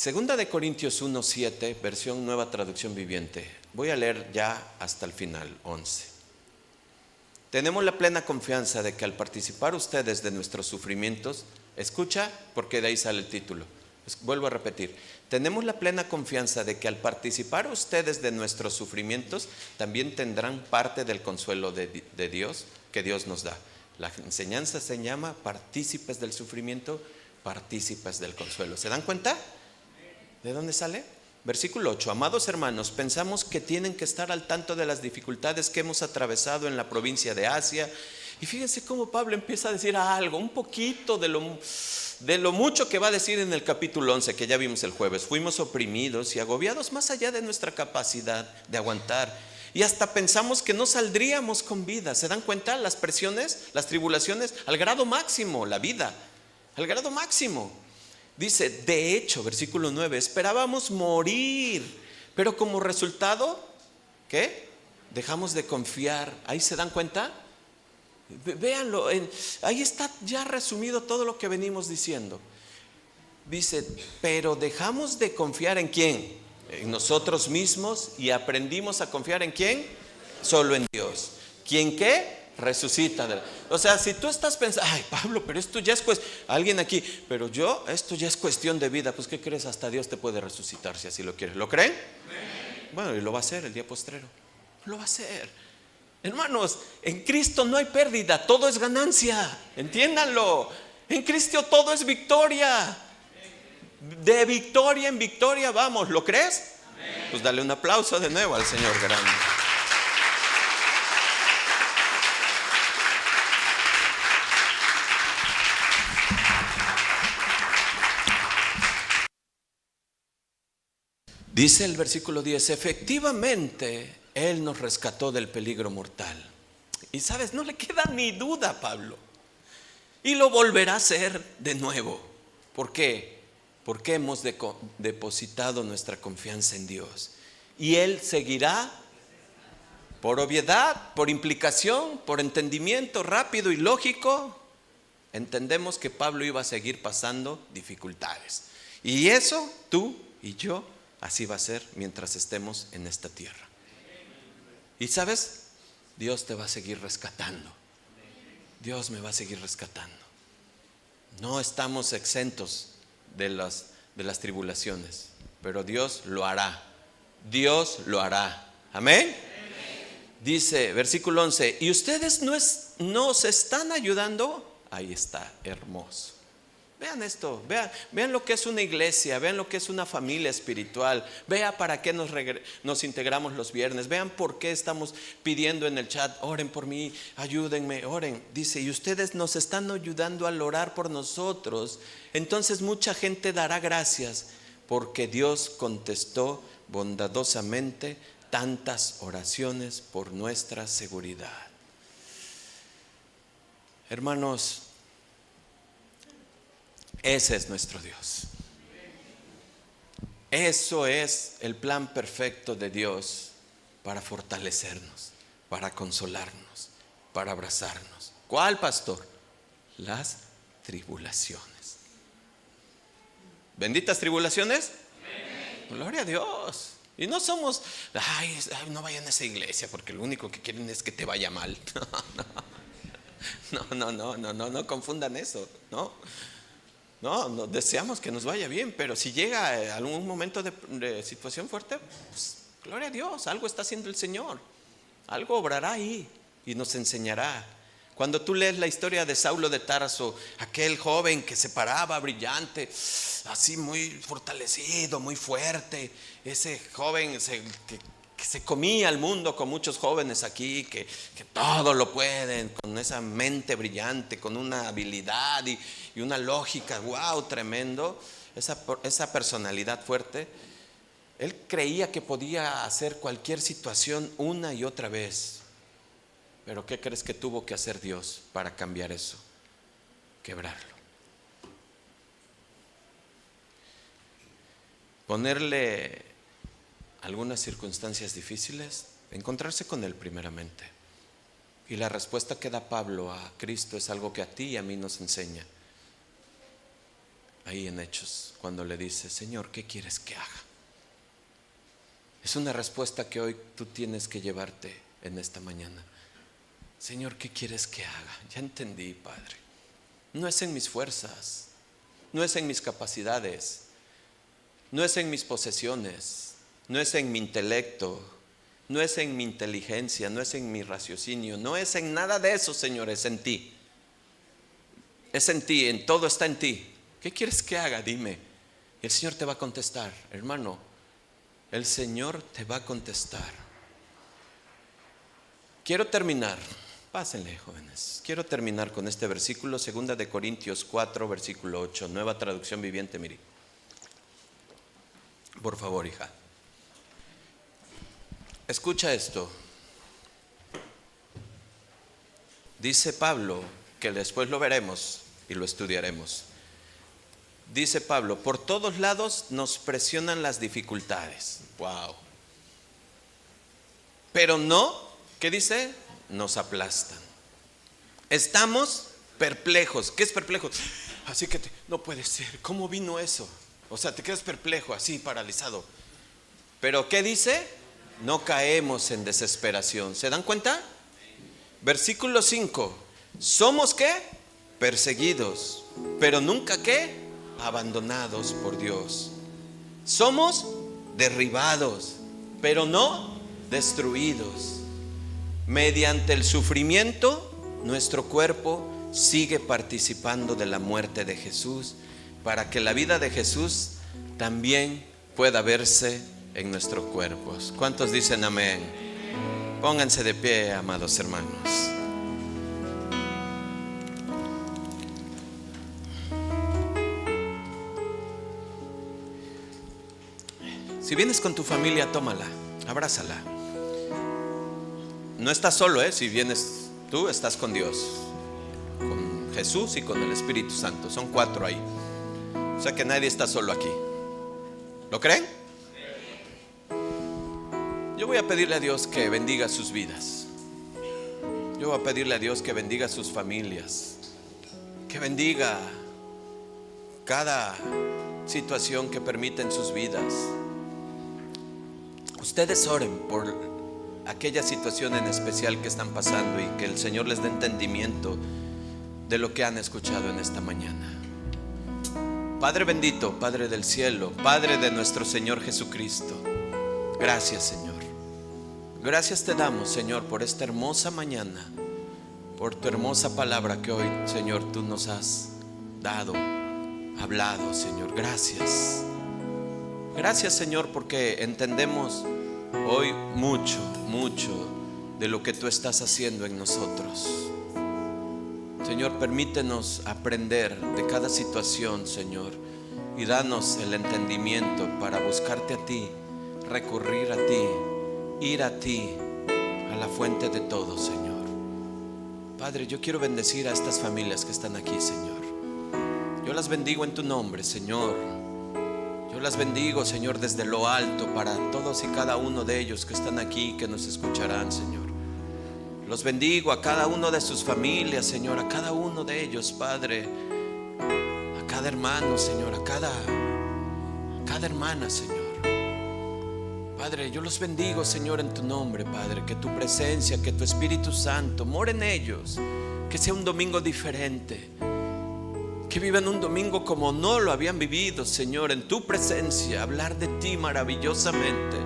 Segunda de Corintios 1:7, versión Nueva Traducción Viviente. Voy a leer ya hasta el final, 11. Tenemos la plena confianza de que al participar ustedes de nuestros sufrimientos, escucha, porque de ahí sale el título. Vuelvo a repetir. Tenemos la plena confianza de que al participar ustedes de nuestros sufrimientos, también tendrán parte del consuelo de Dios que Dios nos da. La enseñanza se llama partícipes del sufrimiento, partícipes del consuelo. ¿Se dan cuenta? ¿De dónde sale? Versículo 8. Amados hermanos, pensamos que tienen que estar al tanto de las dificultades que hemos atravesado en la provincia de Asia. Y fíjense cómo Pablo empieza a decir algo, un poquito de lo mucho que va a decir en el capítulo 11, que ya vimos el jueves. Fuimos oprimidos y agobiados más allá de nuestra capacidad de aguantar. Y hasta pensamos que no saldríamos con vida. ¿Se dan cuenta? Las presiones, las tribulaciones, al grado máximo, la vida, al grado máximo. Dice, de hecho, versículo 9, esperábamos morir, pero como resultado, ¿qué? Dejamos de confiar. ¿Ahí se dan cuenta? Véanlo, ahí está ya resumido todo lo que venimos diciendo. Dice, pero dejamos de confiar ¿en quién? En nosotros mismos, y aprendimos a confiar ¿en quién? Solo en Dios. ¿Quién qué? Resucita. O sea, si tú estás pensando, ay Pablo, pero esto ya es alguien aquí, pero esto ya es cuestión de vida, pues ¿qué crees? Hasta Dios te puede resucitar si así lo quieres. ¿Lo creen? Bueno, y lo va a hacer el día postrero. Lo va a hacer. Hermanos, en Cristo no hay pérdida, todo es ganancia. Entiéndanlo. En Cristo todo es victoria. De victoria en victoria vamos. ¿Lo crees? Pues dale un aplauso de nuevo al Señor grande. Dice el versículo 10, efectivamente Él nos rescató del peligro mortal. Y sabes, no le queda ni duda a Pablo. Y lo volverá a hacer de nuevo. ¿Por qué? Porque hemos depositado nuestra confianza en Dios. Y Él seguirá por obviedad, por implicación, por entendimiento rápido y lógico. Entendemos que Pablo iba a seguir pasando dificultades. Y eso, tú y yo, así va a ser mientras estemos en esta tierra. Y sabes, Dios te va a seguir rescatando. Dios me va a seguir rescatando. No estamos exentos de las tribulaciones, pero Dios lo hará. Dios lo hará. Amén. Dice, versículo 11, ¿y ustedes nos están ayudando? Ahí está, hermoso. Vean esto, vean lo que es una iglesia, vean lo que es una familia espiritual, vean para qué nos integramos los viernes, vean por qué estamos pidiendo en el chat, oren por mí, ayúdenme, oren. Dice, y ustedes nos están ayudando al orar por nosotros, entonces mucha gente dará gracias porque Dios contestó bondadosamente tantas oraciones por nuestra seguridad. Hermanos, ese es nuestro Dios. Eso es el plan perfecto de Dios para fortalecernos, para consolarnos, para abrazarnos. ¿Cuál, pastor? Las tribulaciones. ¿Benditas tribulaciones? Gloria a Dios. Y no somos, no vayan a esa iglesia porque lo único que quieren es que te vaya mal. No confundan eso, No, deseamos que nos vaya bien, pero si llega algún momento de situación fuerte, pues gloria a Dios, algo está haciendo el Señor, algo obrará ahí y nos enseñará. Cuando tú lees la historia de Saulo de Tarso, aquel joven que se paraba brillante, así muy fortalecido, muy fuerte, ese joven que se comía al mundo con muchos jóvenes aquí, que todo lo pueden, con esa mente brillante, con una habilidad y una lógica, wow, tremendo, esa personalidad fuerte. Él creía que podía hacer cualquier situación una y otra vez. Pero ¿qué crees que tuvo que hacer Dios para cambiar eso? Quebrarlo. Ponerle algunas circunstancias difíciles, encontrarse con Él primeramente. Y la respuesta que da Pablo a Cristo es algo que a ti y a mí nos enseña. ahí en Hechos, cuando le dice: Señor, ¿qué quieres que haga? Es una respuesta que hoy tú tienes que llevarte en esta mañana. Señor, ¿qué quieres que haga? Ya entendí, Padre. No es en mis fuerzas, no es en mis capacidades, no es en mis posesiones, no es en mi intelecto, no es en mi inteligencia, no es en mi raciocinio, no es en nada de eso, Señor, es en ti. Es en ti, en todo está en ti. ¿Qué quieres que haga? Dime. El Señor te va a contestar, hermano. El Señor te va a contestar. Quiero terminar. Pásenle, jóvenes. Quiero terminar con este versículo, 2 de Corintios 4, versículo 8, Nueva Traducción Viviente, Miri. Por favor, hija. Escucha esto. Dice Pablo, que después lo veremos y lo estudiaremos. Dice Pablo: por todos lados nos presionan las dificultades. Wow. Pero no, ¿qué dice? Nos aplastan. Estamos perplejos. ¿Qué es perplejo? Así que no puede ser. ¿Cómo vino eso? O sea, te quedas perplejo, así paralizado. Pero ¿qué dice? No caemos en desesperación. ¿Se dan cuenta? Versículo 5. ¿Somos qué? Perseguidos, pero nunca ¿qué? Abandonados por Dios. Somos derribados, pero no destruidos. Mediante el sufrimiento, nuestro cuerpo sigue participando de la muerte de Jesús, para que la vida de Jesús también pueda verse en nuestros cuerpos. ¿Cuántos dicen amén? Pónganse de pie, amados hermanos. Si vienes con tu familia, tómala, abrázala. No estás solo, si vienes tú, estás con Dios, con Jesús y con el Espíritu Santo. Son 4 ahí. O sea que nadie está solo aquí. ¿Lo creen? Yo voy a pedirle a Dios que bendiga sus vidas. Yo voy a pedirle a Dios que bendiga sus familias, que bendiga cada situación que permita en sus vidas. Ustedes oren por aquella situación en especial que están pasando y que el Señor les dé entendimiento de lo que han escuchado en esta mañana. Padre bendito, Padre del cielo, Padre de nuestro Señor Jesucristo, gracias, Señor. Gracias te damos, Señor, por esta hermosa mañana, por tu hermosa palabra que hoy, Señor, tú nos has dado, hablado, Señor. Gracias. Gracias, Señor, porque entendemos hoy mucho de lo que tú estás haciendo en nosotros. Señor, permítenos aprender de cada situación, Señor, y danos el entendimiento para buscarte a ti, recurrir a ti, ir a ti, a la fuente de todo, Señor. Padre, yo quiero bendecir a estas familias que están aquí, Señor. Yo las bendigo en tu nombre, Señor. Yo las bendigo, Señor, desde lo alto para todos y cada uno de ellos que están aquí, que nos escucharán, Señor. Los bendigo a cada uno de sus familias, Señor, a cada uno de ellos, Padre, a cada hermano, Señor, a cada hermana, Señor. Padre, yo los bendigo, Señor, en tu nombre, Padre. Que tu presencia, que tu Espíritu Santo more en ellos. Que sea un domingo diferente. Que vivan un domingo como no lo habían vivido, Señor, en tu presencia. Hablar de ti maravillosamente.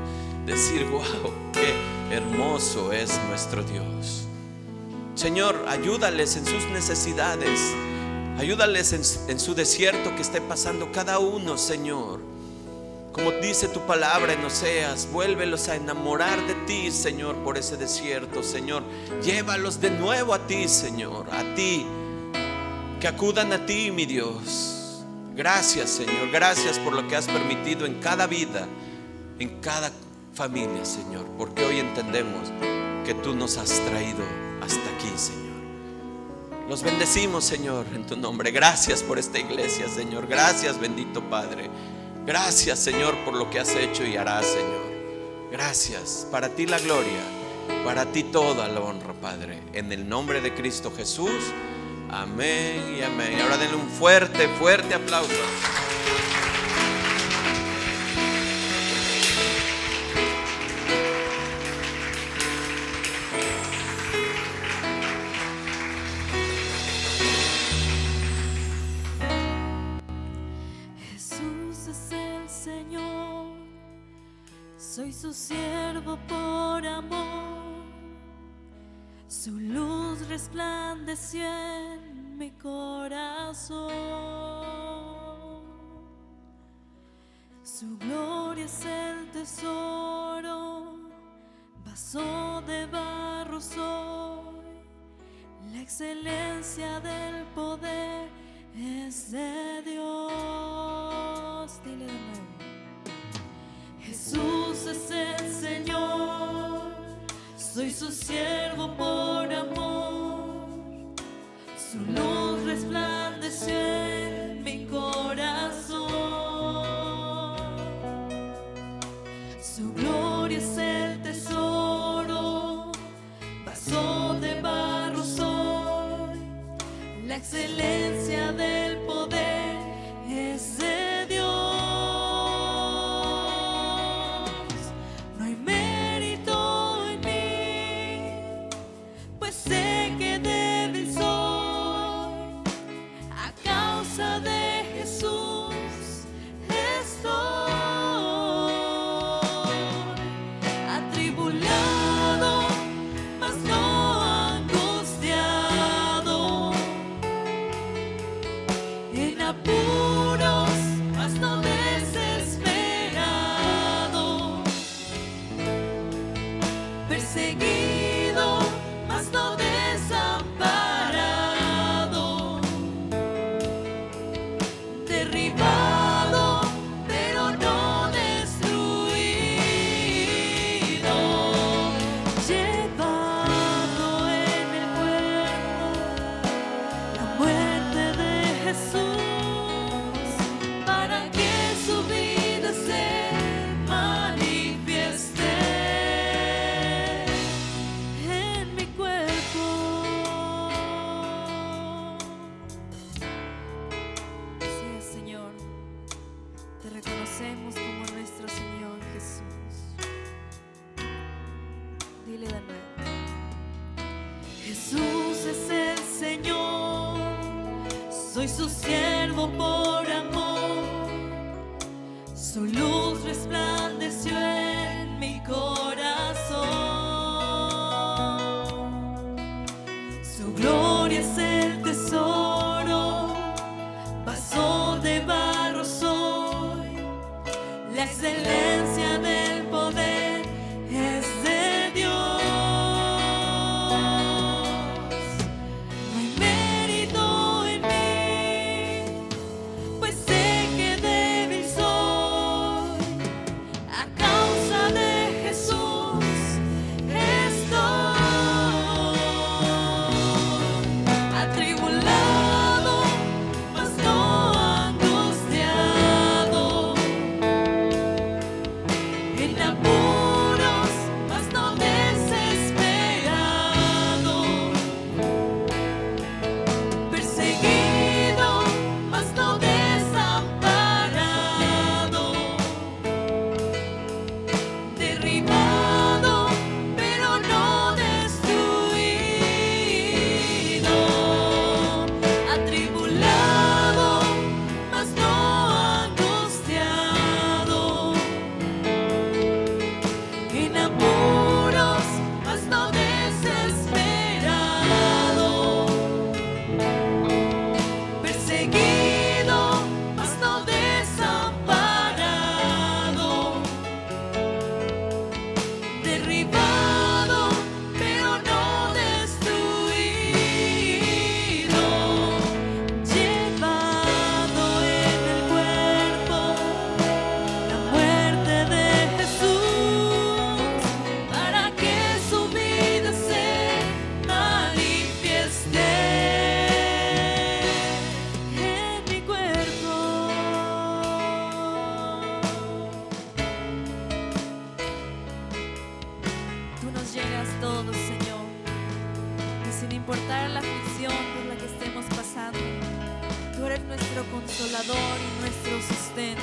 Decir, wow, qué hermoso es nuestro Dios. Señor, ayúdales en sus necesidades. Ayúdales en su desierto que esté pasando cada uno, Señor. Como dice tu palabra en Oseas, vuélvelos a enamorar de ti, Señor, por ese desierto, Señor. Llévalos de nuevo a ti, Señor, a ti. Que acudan a ti, mi Dios. Gracias, Señor, gracias por lo que has permitido en cada vida, en cada familia, Señor. Porque hoy entendemos que tú nos has traído hasta aquí, Señor. Los bendecimos, Señor, en tu nombre. Gracias por esta iglesia, Señor. Gracias, bendito Padre. Gracias, Señor, por lo que has hecho y harás, Señor. Gracias. Para ti la gloria, para ti toda la honra, Padre. En el nombre de Cristo Jesús. Amén y amén. Y ahora denle un fuerte, fuerte aplauso. Jesús es el Señor, soy su siervo por amor. Su luz resplandeció en mi corazón. Su gloria es el tesoro, vaso de barro soy. La excelencia del poder es de Dios. Dile de nuevo. Jesús es el Señor, soy su siervo por amor. Su luz resplandeció en mi corazón. Su gloria es el tesoro, vaso de barro soy. La excelencia del poder es de Dios. No hay mérito en mí, pues sé que débil soy. A causa de Jesús estoy atribulado, mas no angustiado, en apuros, mas no desesperado, perseguido, mas no desamparado, derribado, pero no destruido, llevado en el cuerpo la muerte de Jesús, para que su vida se manifieste en mi cuerpo. Así es, Señor, te reconocemos como nuestro Señor Jesús. Dile de nuevo. Jesús es el Señor, soy su siervo por amor. Su luz resplandeció en mi corazón. Su gloria es el tesoro, vaso de barro soy. La excelencia del poder es de Dios. No hay mérito en mí, pues sé que débil soy. A causa de Jesús estoy atribulado, mas no angustiado, en apuros, mas no desesperado, perseguido, mas no desamparado, derribado, pero no destruido, atribulado, mas no angustiado, en apuros, mas no desesperado, perseguido, mas no desamparado, derribado, pero no destruido, llevado en el cuerpo la muerte de Jesús, para que su vida se manifieste en mi cuerpo. Tú nos llegas todos, Señor, y sin importar la aflicción por la que estemos nuestro consolador y nuestro sustento.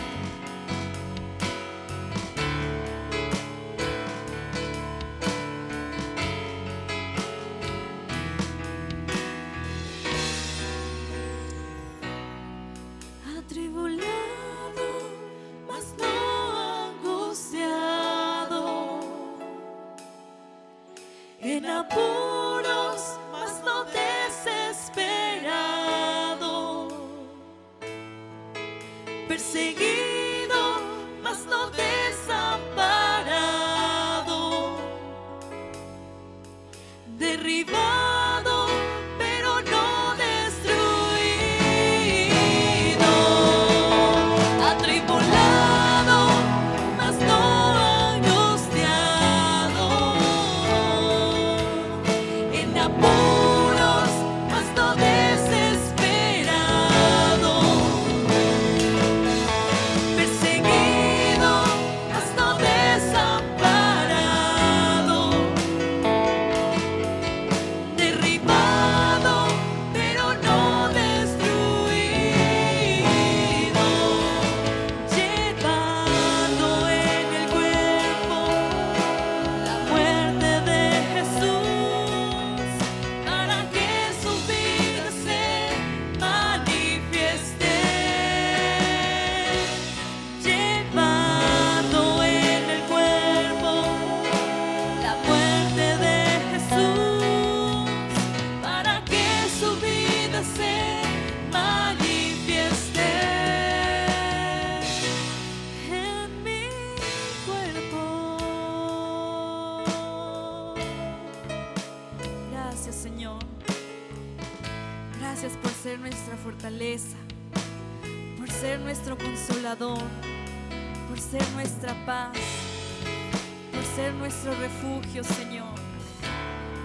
Atribulado, mas no angustiado, en apuros, mas no desesperado, perseguido, mas no desamparado, derribado, pero no destruido, atribulado, mas no angustiado, en apuros, mas no desesperado, perseguido, mas no desamparado, derribado, pero no destruido, llevando en el cuerpo la muerte de Jesús, para que su vida se manifieste. Llevando en el cuerpo la muerte de Jesús, para que su vida se manifieste en mi cuerpo. Gracias, Señor. Gracias por ser nuestra fortaleza, por ser nuestro consolador, por ser nuestra paz, por ser nuestro refugio, Señor.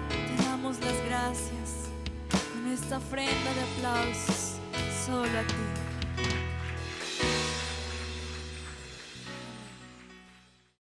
Te damos las gracias con esta ofrenda de aplausos solo a ti.